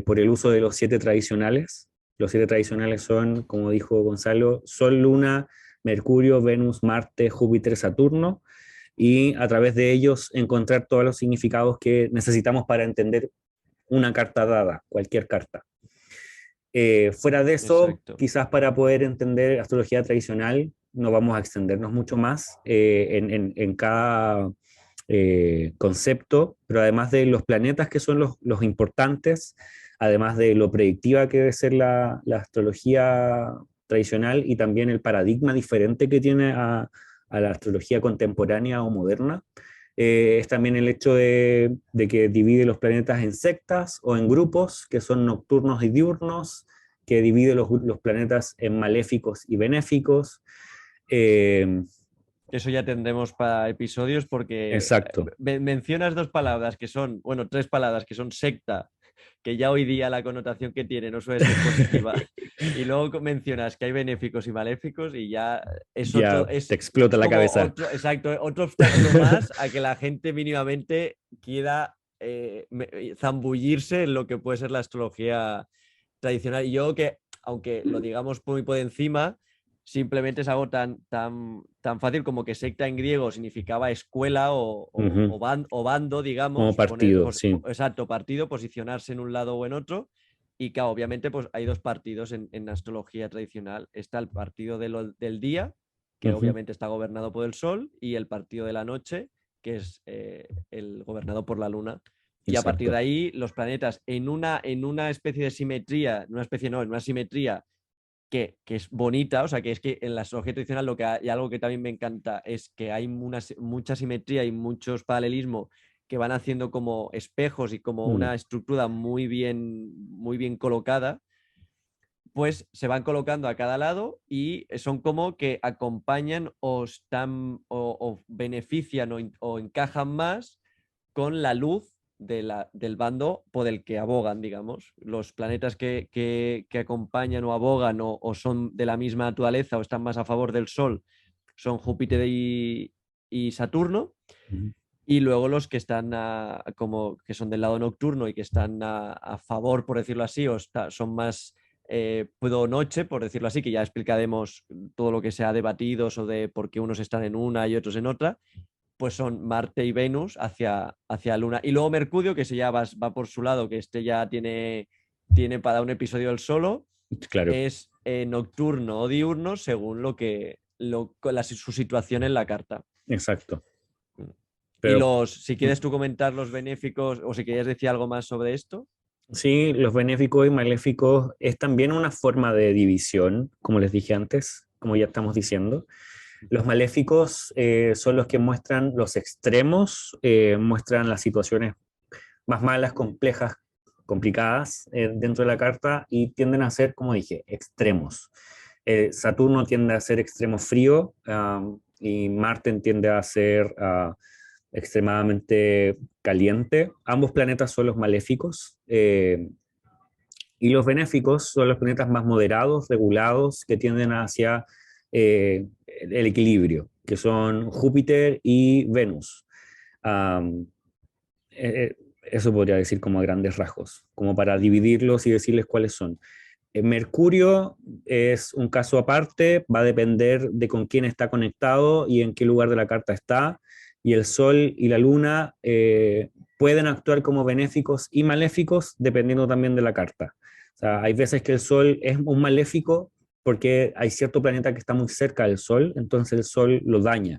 por el uso de los 7 tradicionales. Los 7 tradicionales son, como dijo Gonzalo, Sol, Luna, Mercurio, Venus, Marte, Júpiter, Saturno, y a través de ellos encontrar todos los significados que necesitamos para entender una carta dada, cualquier carta. Fuera de eso, Exacto. quizás para poder entender astrología tradicional, no vamos a extendernos mucho más en cada concepto, pero además de los planetas que son los importantes, además de lo predictiva que debe ser la astrología tradicional y también el paradigma diferente que tiene a la astrología contemporánea o moderna, es también el hecho de que divide los planetas en sectas o en grupos, que son nocturnos y diurnos, que divide los planetas en maléficos y benéficos. Eh, Eso ya tendremos para episodios porque exacto, mencionas dos palabras que son, bueno, tres palabras que son secta, que ya hoy día la connotación que tiene no suele ser positiva. Y luego mencionas que hay benéficos y maléficos y ya es ya otro, te es explota la como cabeza. otro, exacto, otro obstáculo más a que la gente mínimamente quiera zambullirse en lo que puede ser la astrología tradicional. Y yo que, aunque lo digamos muy por encima, simplemente es algo tan fácil como que secta en griego significaba escuela Ujú, o bando, como digamos, partido, sí, exacto, partido, posicionarse en un lado o en otro. Y claro, obviamente pues hay dos partidos en astrología tradicional. Está el partido del día, que ujú, obviamente está gobernado por el sol, y el partido de la noche, que es el gobernado por la luna. Y a partir de exacto. ahí, los planetas en una especie de simetría, en una especie no, en una simetría que es bonita, o sea, que es que en la astrología tradicional y algo que también me encanta es que hay mucha simetría y muchos paralelismos que van haciendo como espejos y como Mm, una estructura muy bien colocada, pues se van colocando a cada lado y son como que acompañan o benefician o encajan más con la luz del bando por el que abogan, digamos. Los planetas que acompañan o abogan o son de la misma naturaleza o están más a favor del Sol son Júpiter y Saturno. ujú, Y luego los que están como que son del lado nocturno y que están a favor, por decirlo así, son más pro noche, por decirlo así, que ya explicaremos todo lo que se ha debatido sobre por qué unos están en una y otros en otra, pues son Marte y Venus hacia Luna. Y luego Mercurio, que se ya va por su lado, que este ya tiene para un episodio el solo, claro, es nocturno o diurno según su situación en la carta. exacto. Y Pero si quieres tú comentar los benéficos o si quieres decir algo más sobre esto. sí, los benéficos y maléficos es también una forma de división, como les dije antes, como ya estamos diciendo. Los maléficos son los que muestran los extremos, muestran las situaciones más malas, complejas, complicadas dentro de la carta y tienden a ser, como dije, extremos. Saturno tiende a ser extremo frío y Marte tiende a ser extremadamente caliente. Ambos planetas son los maléficos. Y los benéficos son los planetas más moderados, regulados, que tienden hacia el equilibrio, que son Júpiter y Venus. Um, eso podría decir como a grandes rasgos, como para dividirlos y decirles cuáles son. Mercurio es un caso aparte, va a depender de con quién está conectado y en qué lugar de la carta está. Y el Sol y la Luna pueden actuar como benéficos y maléficos dependiendo también de la carta. O sea, hay veces que el Sol es un maléfico porque hay cierto planeta que está muy cerca del Sol, entonces el Sol lo daña.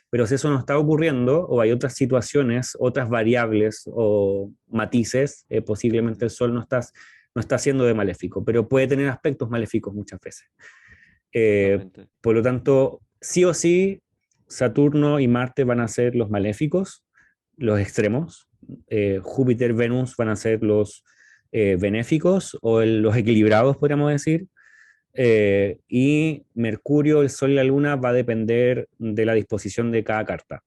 Pero si eso no está ocurriendo, o hay otras situaciones, otras variables o matices, posiblemente el Sol no está siendo de maléfico, pero puede tener aspectos maléficos muchas veces. Totalmente. Por lo tanto, sí o sí, Saturno y Marte van a ser los maléficos, los extremos. Júpiter, Venus van a ser los benéficos o los equilibrados, podríamos decir. Y Mercurio, el Sol y la Luna va a depender de la disposición de cada carta.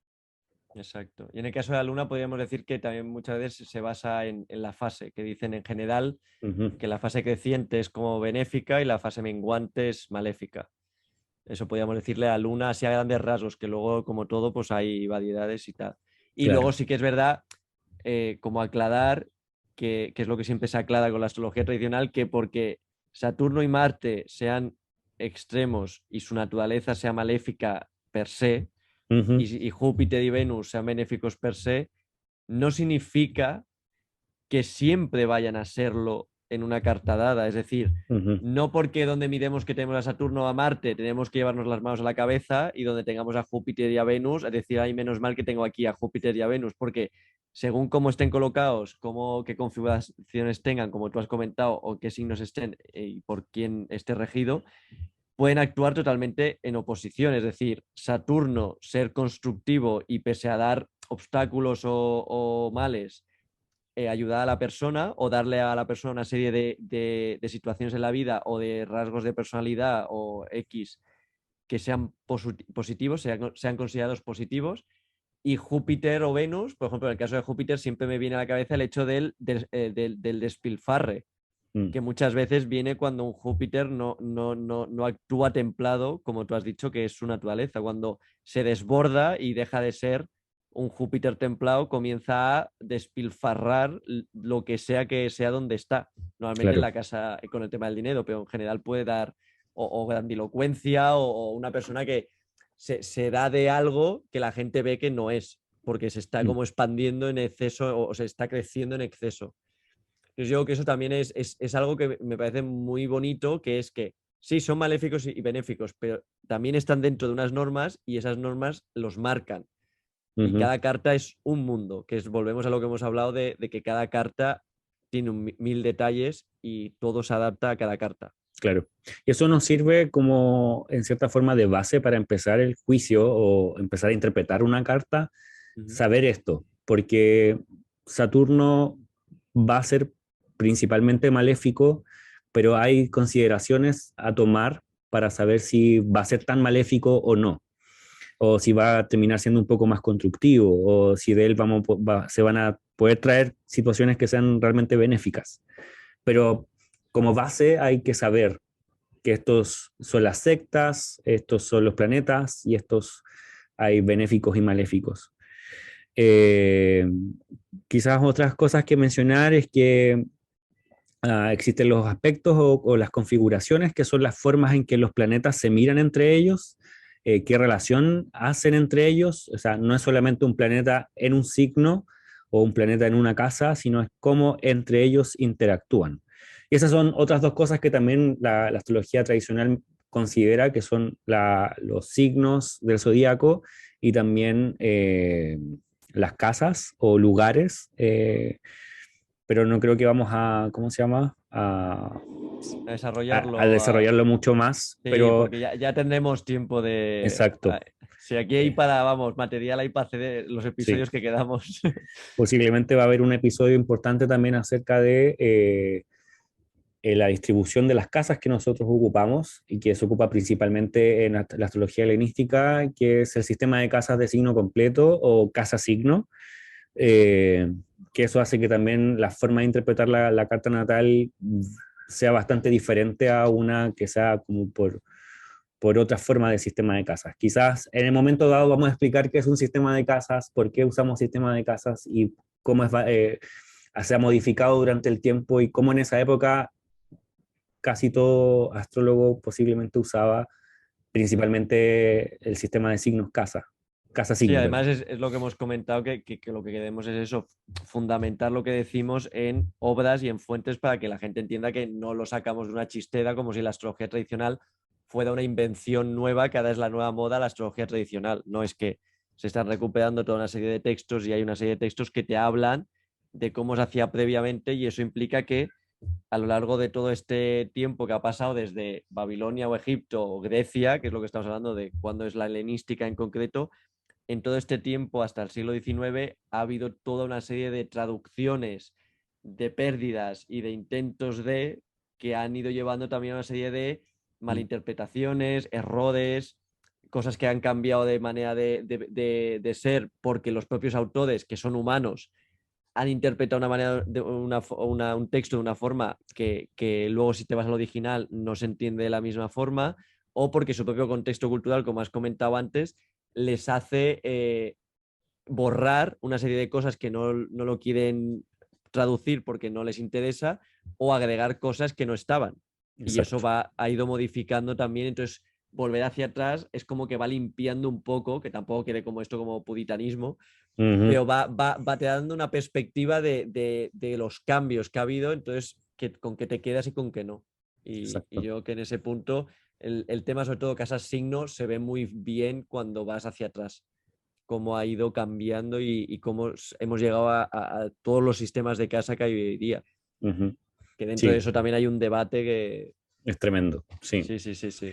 Exacto. Y en el caso de la luna podríamos decir que también muchas veces se basa en la fase, que dicen en general Ujú, que la fase creciente es como benéfica y la fase menguante es maléfica. Eso podríamos decirle a la luna así a grandes rasgos, que luego como todo pues hay variedades y tal. Y luego claro. sí que es verdad, como aclarar, que es lo que siempre se aclara con la astrología tradicional, que porque Saturno y Marte sean extremos y su naturaleza sea maléfica per se, Ujú, y Júpiter y Venus sean benéficos per se, no significa que siempre vayan a serlo en una carta dada. Es decir, Ujú. no porque donde miremos que tenemos a Saturno o a Marte tenemos que llevarnos las manos a la cabeza y donde tengamos a Júpiter y a Venus, es decir, ay, menos mal que tengo aquí a Júpiter y a Venus, porque según cómo estén colocados, qué configuraciones tengan, como tú has comentado, o qué signos estén y por quién esté regido, pueden actuar totalmente en oposición. Es decir, Saturno, ser constructivo y pese a dar obstáculos o males, ayudar a la persona o darle a la persona una serie de situaciones en la vida o de rasgos de personalidad o X que sean positivos, sean considerados positivos. Y Júpiter o Venus, por ejemplo, en el caso de Júpiter, siempre me viene a la cabeza el hecho del despilfarre, Mm. que muchas veces viene cuando un Júpiter no actúa templado, como tú has dicho, que es su naturaleza. Cuando se desborda y deja de ser un Júpiter templado, comienza a despilfarrar lo que sea donde está. Normalmente en Claro. la casa con el tema del dinero, pero en general puede dar o grandilocuencia o una persona que se da de algo que la gente ve que no es, porque se está Mm. como expandiendo en exceso o se está creciendo en exceso. Entonces yo creo que eso también es algo que me parece muy bonito, que es que sí, son maléficos y benéficos, pero también están dentro de unas normas y esas normas los marcan. Y Ujú. cada carta es un mundo, que volvemos a lo que hemos hablado de que cada carta tiene mil detalles y todo se adapta a cada carta. Claro. Y eso nos sirve como, en cierta forma, de base para empezar el juicio o empezar a interpretar una carta, Ujú. saber esto, porque Saturno va a ser principalmente maléfico, pero hay consideraciones a tomar para saber si va a ser tan maléfico o no, o si va a terminar siendo un poco más constructivo, o si de él se van a poder traer situaciones que sean realmente benéficas. Pero como base hay que saber que estos son las sectas, estos son los planetas y estos hay benéficos y maléficos. Eh, Quizás otras cosas que mencionar es que existen los aspectos o las configuraciones, que son las formas en que los planetas se miran entre ellos, qué relación hacen entre ellos. O sea, no es solamente un planeta en un signo o un planeta en una casa, sino es cómo entre ellos interactúan. Y esas son otras dos cosas que también la astrología tradicional considera, que son los signos del zodíaco y también las casas o lugares. Pero no creo que vamos a, ¿cómo se llama? A A desarrollarlo. desarrollarlo mucho más, Sí, pero porque ya tendremos tiempo de... exacto. Si aquí hay eh, para, vamos, material hay para hacer los sí, episodios que quedamos. posiblemente va a haber un episodio importante también acerca de la distribución de las casas que nosotros ocupamos y que se ocupa principalmente en la astrología helenística, que es el sistema de casas de signo completo o casa-signo, eh, que eso hace que también la forma de interpretar la carta natal sea bastante diferente a una que sea como por otra forma de sistema de casas. Quizás en el momento dado vamos a explicar qué es un sistema de casas, por qué usamos sistema de casas y cómo se ha modificado durante el tiempo y cómo en esa época casi todo astrólogo posiblemente usaba principalmente el sistema de signos casa, Sí, casa-signo, además perdón. es lo que hemos comentado, que lo que queremos es eso, fundamentar lo que decimos en obras y en fuentes para que la gente entienda que no lo sacamos de una chistera como si la astrología tradicional fuera una invención nueva, que ahora es la nueva moda, la astrología tradicional. No es que se están recuperando toda una serie de textos y hay una serie de textos que te hablan de cómo se hacía previamente y eso implica que a lo largo de todo este tiempo que ha pasado desde Babilonia o Egipto o Grecia, que es lo que estamos hablando de cuándo es la helenística en concreto, en todo este tiempo, hasta el siglo XIX, ha habido toda una serie de traducciones, de pérdidas y de intentos de que han ido llevando también a una serie de malinterpretaciones, errores, cosas que han cambiado de manera de ser porque los propios autores, que son humanos, han interpretado una manera un texto de una forma que luego si te vas al original no se entiende de la misma forma, o porque su propio contexto cultural, como has comentado antes, les hace borrar una serie de cosas que no lo quieren traducir porque no les interesa o agregar cosas que no estaban. Y eso Exacto. ha ido modificando también. Entonces, volver hacia atrás es como que va limpiando un poco, que tampoco quede como esto como puritanismo, Ujú. pero va te dando una perspectiva de los cambios que ha habido. Entonces, con qué te quedas y con qué no. Y Exacto. yo que en ese punto, el tema sobre todo casas signo se ve muy bien cuando vas hacia atrás, cómo ha ido cambiando y cómo hemos llegado a todos los sistemas de casa que hay hoy día. Ujú. Que dentro de Sí, eso también hay un debate que... es tremendo, sí. Sí, sí, sí, sí.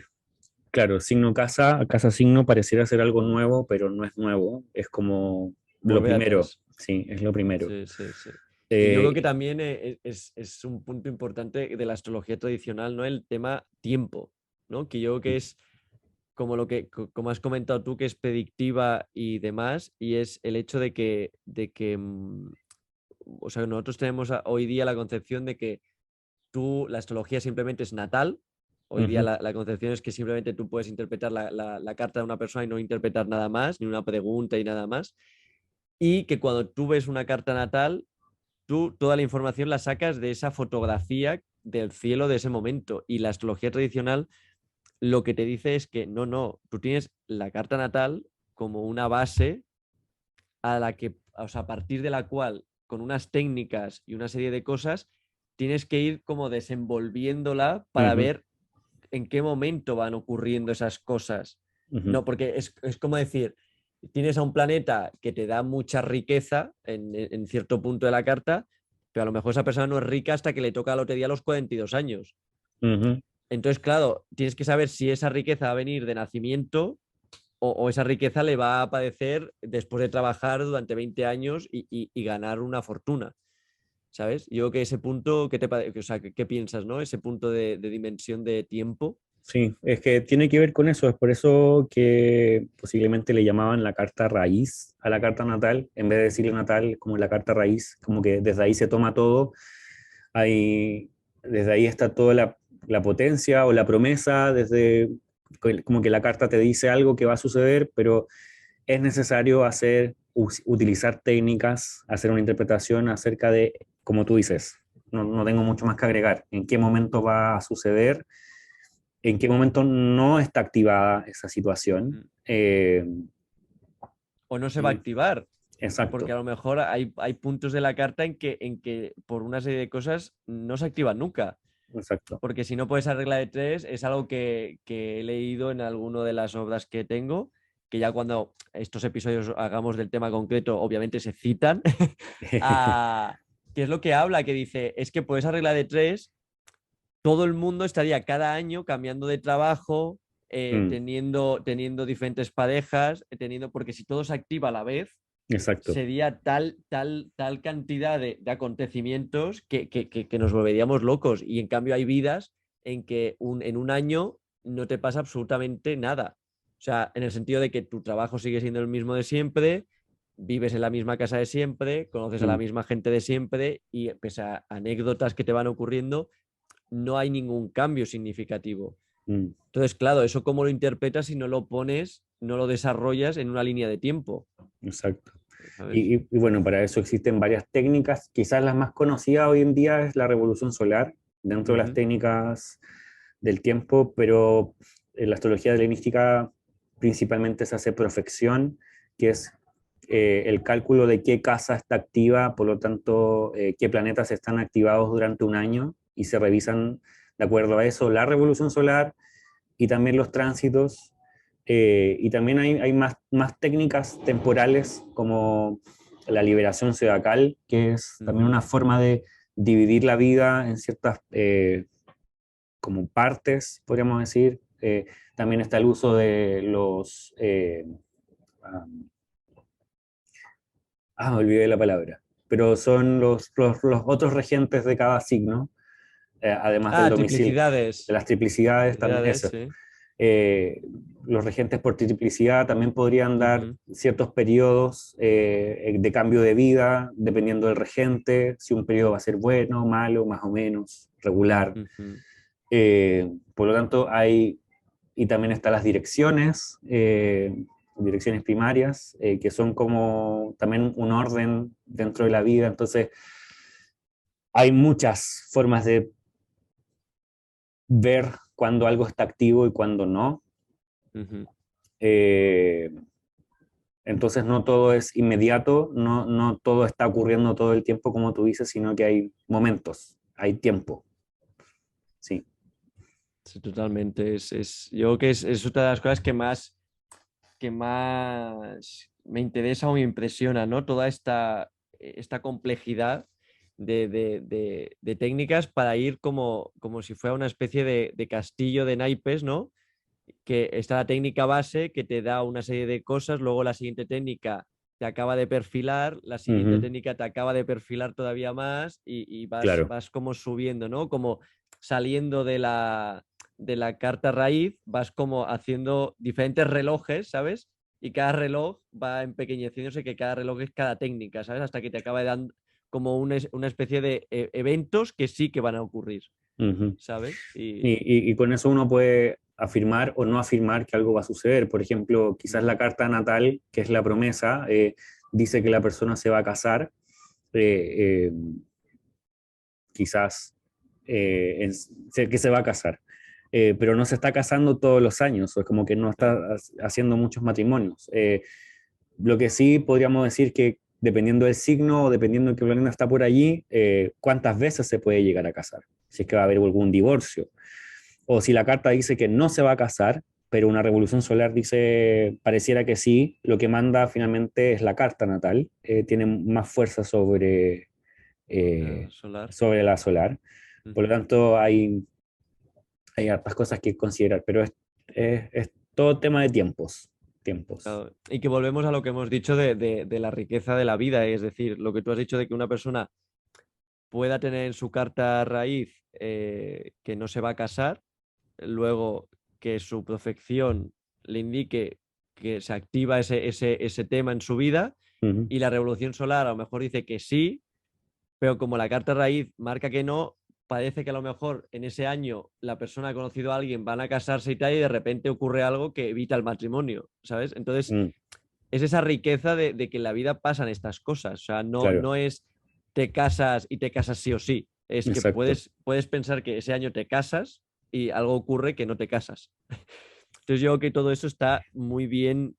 Claro, signo casa, casa signo pareciera ser algo nuevo, pero no es nuevo, es como lo Volver primero, atrás. sí, es lo primero. Sí, sí, sí. Y yo creo que Eh, también es un punto importante de la astrología tradicional, ¿no? El tema tiempo, ¿no? Que yo creo que es como lo que, como has comentado tú, que es predictiva y demás, y es el hecho de que o sea, nosotros tenemos hoy día la concepción de que la astrología simplemente es natal. Hoy día Ujú, la concepción es que simplemente tú puedes interpretar la carta de una persona y no interpretar nada más, ni una pregunta y nada más. Y que cuando tú ves una carta natal, tú toda la información la sacas de esa fotografía del cielo de ese momento. Y la astrología tradicional lo que te dice es que no, tú tienes la carta natal como una base a la que, o sea, a partir de la cual, con unas técnicas y una serie de cosas, tienes que ir como desenvolviéndola para ujú, ver en qué momento van ocurriendo esas cosas. ujú, No, porque es como decir, tienes a un planeta que te da mucha riqueza en cierto punto de la carta, pero a lo mejor esa persona no es rica hasta que le toca la lotería a los 42 años. ujú. Entonces, claro, tienes que saber si esa riqueza va a venir de nacimiento o esa riqueza le va a aparecer después de trabajar durante 20 años y ganar una fortuna, ¿sabes? Yo creo que ese punto, o sea, ¿qué piensas, no? Ese punto de dimensión de tiempo. Sí, es que tiene que ver con eso, es por eso que posiblemente le llamaban la carta raíz a la carta natal, en vez de decirle natal como la carta raíz, como que desde ahí se toma todo, ahí, desde ahí está toda la potencia o la promesa, desde como que la carta te dice algo que va a suceder, pero es necesario utilizar técnicas, hacer una interpretación acerca de, como tú dices, no tengo mucho más que agregar, en qué momento va a suceder, en qué momento no está activada esa situación. Mm. O no se va a Y- activar, porque exacto, a lo mejor hay puntos de la carta en que por una serie de cosas no se activan nunca. exacto. Porque si no puedes arreglar de tres, es algo que he leído en alguna de las obras que tengo, que ya cuando estos episodios hagamos del tema concreto, obviamente se citan, a, que es lo que habla, que dice, es que puedes arreglar de tres, todo el mundo estaría cada año cambiando de trabajo, Mm, teniendo diferentes parejas, porque si todo se activa a la vez, exacto. sería tal cantidad de acontecimientos que nos volveríamos locos. Y en cambio hay vidas en que en un año no te pasa absolutamente nada. O sea, en el sentido de que tu trabajo sigue siendo el mismo de siempre, vives en la misma casa de siempre, conoces a la Mm, misma gente de siempre y pese a anécdotas que te van ocurriendo, no hay ningún cambio significativo. mm, Entonces, claro, eso cómo lo interpretas si no lo pones, no lo desarrollas en una línea de tiempo, exacto. ¿sabes? Y bueno, para eso existen varias técnicas. Quizás la más conocida hoy en día es la revolución solar, dentro de las Ujú, técnicas del tiempo, pero en la astrología helenística principalmente se hace profección, que es el cálculo de qué casa está activa, por lo tanto, qué planetas están activados durante un año y se revisan de acuerdo a eso la revolución solar y también los tránsitos. Y también hay más técnicas temporales como la liberación zodiacal, que es también ujú. una forma de dividir la vida en ciertas como partes, podríamos decir. También está el uso de los... me olvidé la palabra, pero son los otros regentes de cada signo, además del Ah, domicilio, de triplicidades. las triplicidades, también Triplicidades, eso. sí. Eh, los regentes por triplicidad también podrían dar Ujú, ciertos periodos de cambio de vida, dependiendo del regente, si un periodo va a ser bueno, malo, más o menos, regular. ujú, Por lo tanto, y también están las direcciones, direcciones primarias, que son como también un orden dentro de la vida. Entonces, hay muchas formas de ver cuando algo está activo y cuando no. ujú. Eh, entonces, no todo es inmediato, no todo está ocurriendo todo el tiempo, como tú dices, sino que hay momentos. hay tiempo. Sí. Sí, totalmente. Yo creo que es otra de las cosas que más me interesa o me impresiona, ¿no? Toda esta complejidad de técnicas para ir como si fuera una especie de castillo de naipes, ¿no? Que está la técnica base que te da una serie de cosas, luego la siguiente técnica te acaba de perfilar, la siguiente Ujú, técnica te acaba de perfilar todavía más y claro. vas como subiendo, ¿no? Como saliendo de la carta raíz, vas como haciendo diferentes relojes, ¿sabes? Y cada reloj va empequeñeciéndose, que cada reloj es cada técnica, ¿sabes? Hasta que te acaba dando como una especie de eventos que sí que van a ocurrir, Ujú. ¿sabes? Y con eso uno puede afirmar o no afirmar que algo va a suceder. Por ejemplo, quizás la carta natal, que es la promesa, dice que la persona se va a casar, eh, quizás que se va a casar, pero no se está casando todos los años, o es como que no está Claro. haciendo muchos matrimonios. Lo que sí podríamos decir que dependiendo del signo o dependiendo de qué planeta está por allí, cuántas veces se puede llegar a casar, si es que va a haber algún divorcio. O si la carta dice que no se va a casar, pero una revolución solar dice, pareciera que sí, lo que manda finalmente es la carta natal, tiene más fuerza La eh, solar. sobre la solar. Por lo Ujú. tanto, hay hartas cosas que considerar, pero es todo tema de tiempos. Tiempos. Claro. Y que volvemos a lo que hemos dicho de la riqueza de la vida, es decir, lo que tú has dicho de que una persona pueda tener en su carta raíz que no se va a casar, luego que su profección le indique que se activa ese tema en su vida, Ujú, y la revolución solar a lo mejor dice que sí, pero como la carta raíz marca que no, parece que a lo mejor en ese año la persona ha conocido a alguien, van a casarse y tal, y de repente ocurre algo que evita el matrimonio, ¿sabes? Entonces, mm, es esa riqueza de que en la vida pasan estas cosas. O sea, no, claro, no es te casas y te casas sí o sí. Es que exacto. puedes pensar que ese año te casas y algo ocurre que no te casas. Entonces yo creo que todo eso está muy bien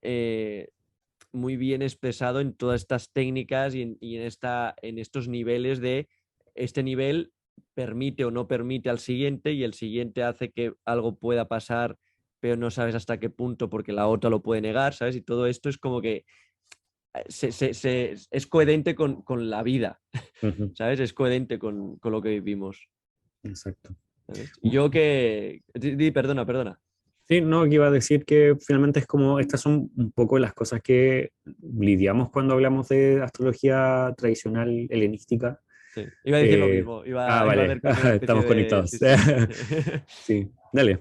expresado en todas estas técnicas y en estos niveles de este nivel permite o no permite al siguiente y el siguiente hace que algo pueda pasar, pero no sabes hasta qué punto porque la otra lo puede negar, ¿sabes? Y todo esto es como que es coherente con la vida, Ujú, ¿sabes? Es coherente con lo que vivimos, exacto. ¿sabes? Y yo que... Perdona. Sí, no, que iba a decir que finalmente es como, estas son un poco las cosas que lidiamos cuando hablamos de astrología tradicional helenística. Sí. Iba a decir lo Eh, mismo, ah, iba a vale, hacer como una especie estamos de... conectados. Sí, sí. Sí, dale.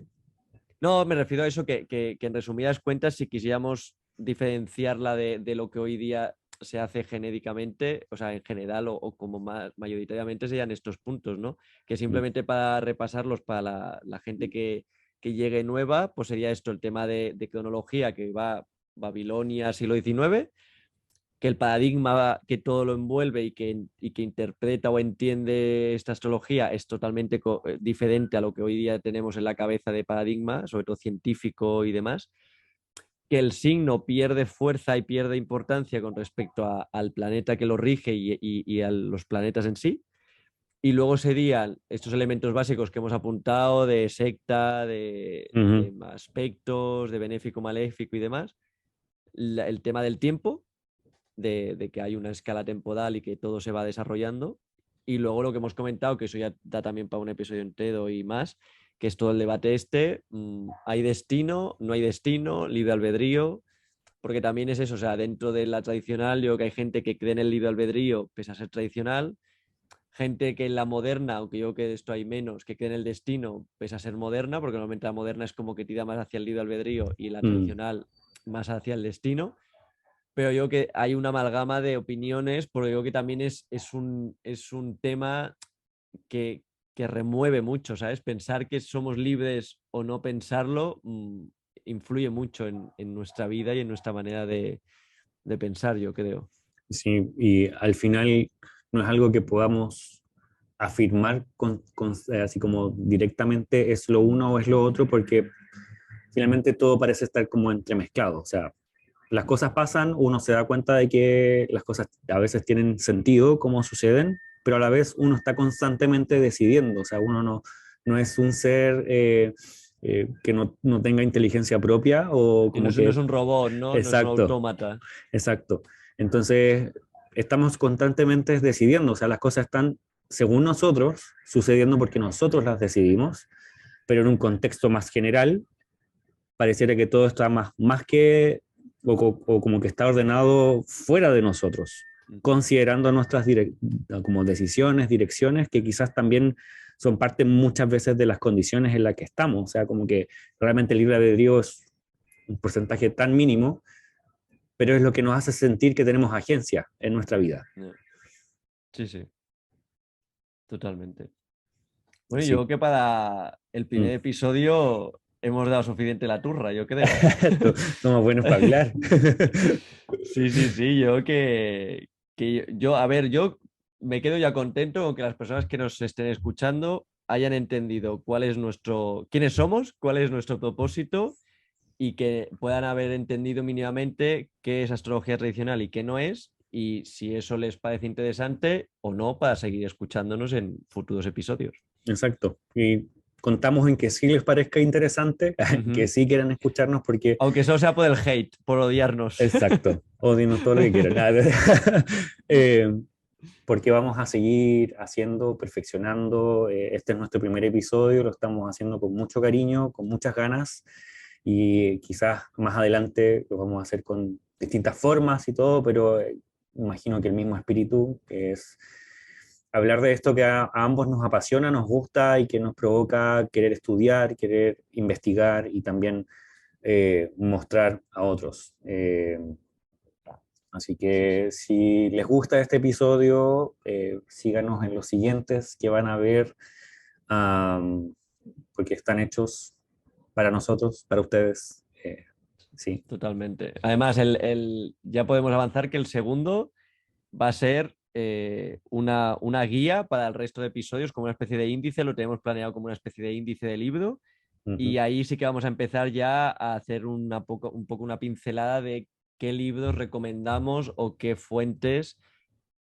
No, me refiero a eso que en resumidas cuentas, si quisiéramos diferenciarla de lo que hoy día se hace genéricamente, o sea, en general o como más mayoritariamente serían estos puntos, ¿no? Que Mm, simplemente para repasarlos para la gente que llegue nueva, pues sería esto, el tema de cronología que va Babilonia, siglo XIX, que el paradigma que todo lo envuelve y que interpreta o entiende esta astrología es totalmente diferente a lo que hoy día tenemos en la cabeza de paradigma, sobre todo científico y demás, que el signo pierde fuerza y pierde importancia con respecto al planeta que lo rige y a los planetas en sí. Y luego serían estos elementos básicos que hemos apuntado de secta, ujú, de aspectos, de benéfico, maléfico y demás. El tema del tiempo, de que hay una escala temporal y que todo se va desarrollando. Y luego lo que hemos comentado, que eso ya da también para un episodio entero y más, que es todo el debate ¿hay destino? ¿No hay destino? ¿Libre albedrío? Porque también es eso, o sea, dentro de la tradicional, yo creo que hay gente que cree en el libre albedrío pese a ser tradicional, gente que en la moderna, aunque yo creo que de esto hay menos, que cree en el destino pese a ser moderna, porque normalmente la moderna es como que tira más hacia el libre albedrío y la mm. tradicional más hacia el destino, pero yo creo que hay una amalgama de opiniones, porque yo creo que también es un tema que, que remueve mucho, ¿sabes? Pensar que somos libres o no pensarlo influye mucho en nuestra vida y en nuestra manera de pensar, yo creo. Sí, y al final no es algo que podamos afirmar así como directamente es lo uno o es lo otro, porque finalmente todo parece estar como entremezclado. O sea, las cosas pasan, uno se da cuenta de que las cosas a veces tienen sentido como suceden, pero a la vez uno está constantemente decidiendo, o sea, uno no es un ser que no tenga inteligencia propia o Y no como es, no es que... un robot, ¿no? No es un Exacto, autómata. exacto. Entonces, estamos constantemente decidiendo, o sea, las cosas están, según nosotros, sucediendo porque nosotros las decidimos, pero en un contexto más general, pareciera que todo está más que, o como que está ordenado fuera de nosotros, considerando nuestras como decisiones, direcciones, que quizás también son parte muchas veces de las condiciones en las que estamos, o sea, como que realmente el libre albedrío es un porcentaje tan mínimo, pero es lo que nos hace sentir que tenemos agencia en nuestra vida. No. Sí, sí, totalmente. Bueno, Así, yo que para el primer mm. episodio hemos dado suficiente la turra, yo creo. Somos buenos para hablar. Sí, sí, sí, a ver, yo me quedo ya contento con que las personas que nos estén escuchando hayan entendido quiénes somos, cuál es nuestro propósito y que puedan haber entendido mínimamente qué es astrología tradicional y qué no es, y si eso les parece interesante o no para seguir escuchándonos en futuros episodios. Exacto. Y contamos en que sí les parezca interesante, que Ujú. sí quieran escucharnos porque, Aunque solo sea por el hate, por odiarnos. exacto, odienos todo lo que quieran. Nada, eh, porque vamos a seguir haciendo, perfeccionando. Este es nuestro primer episodio, lo estamos haciendo con mucho cariño, con muchas ganas y quizás más adelante lo vamos a hacer con distintas formas y todo, pero imagino que el mismo espíritu, que es hablar de esto que a ambos nos apasiona, nos gusta y que nos provoca querer estudiar, querer investigar y también mostrar a otros. Así Sí, que sí. si les gusta este episodio, síganos en los siguientes que van a ver, am, porque están hechos para nosotros, para ustedes. Sí. Totalmente. Además, ya podemos avanzar que el segundo va a ser una guía para el resto de episodios, como una especie de índice, lo tenemos planeado como una especie de índice de libro, y Ujú, ahí sí que vamos a empezar ya a hacer un poco una pincelada de qué libros recomendamos o qué fuentes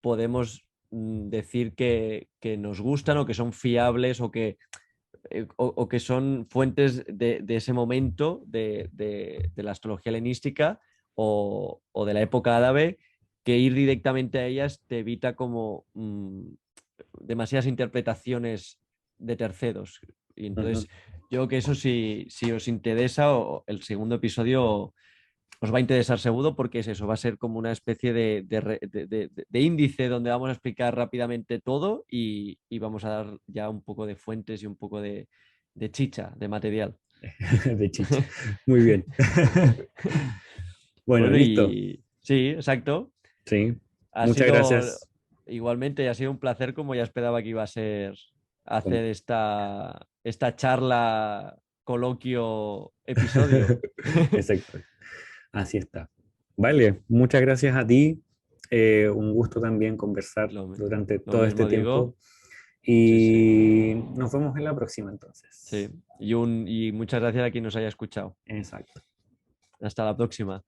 podemos decir que nos gustan o que son fiables o que son fuentes de ese momento de la astrología helenística o de la época árabe, que ir directamente a ellas te evita como demasiadas interpretaciones de terceros. Y ujú. entonces, yo creo que eso si os interesa, el segundo episodio os va a interesar seguro, porque es eso, va a ser como una especie de índice donde vamos a explicar rápidamente todo y vamos a dar ya un poco de fuentes y un poco de chicha, de material. De chicha. Muy bien. Bueno, Bueno, listo. y sí, exacto. Sí. Ha Muchas sido gracias. igualmente, ha sido un placer, como ya esperaba que iba a ser, Com- hacer esta charla, coloquio, episodio. Exacto. Así está. Vale, muchas gracias a ti. Un gusto también conversar Lo, durante lo todo este mismo digo. tiempo. Sí, sí. Y nos vemos en la próxima Sí. entonces. Y muchas gracias a quien nos haya escuchado. Exacto. Hasta la próxima.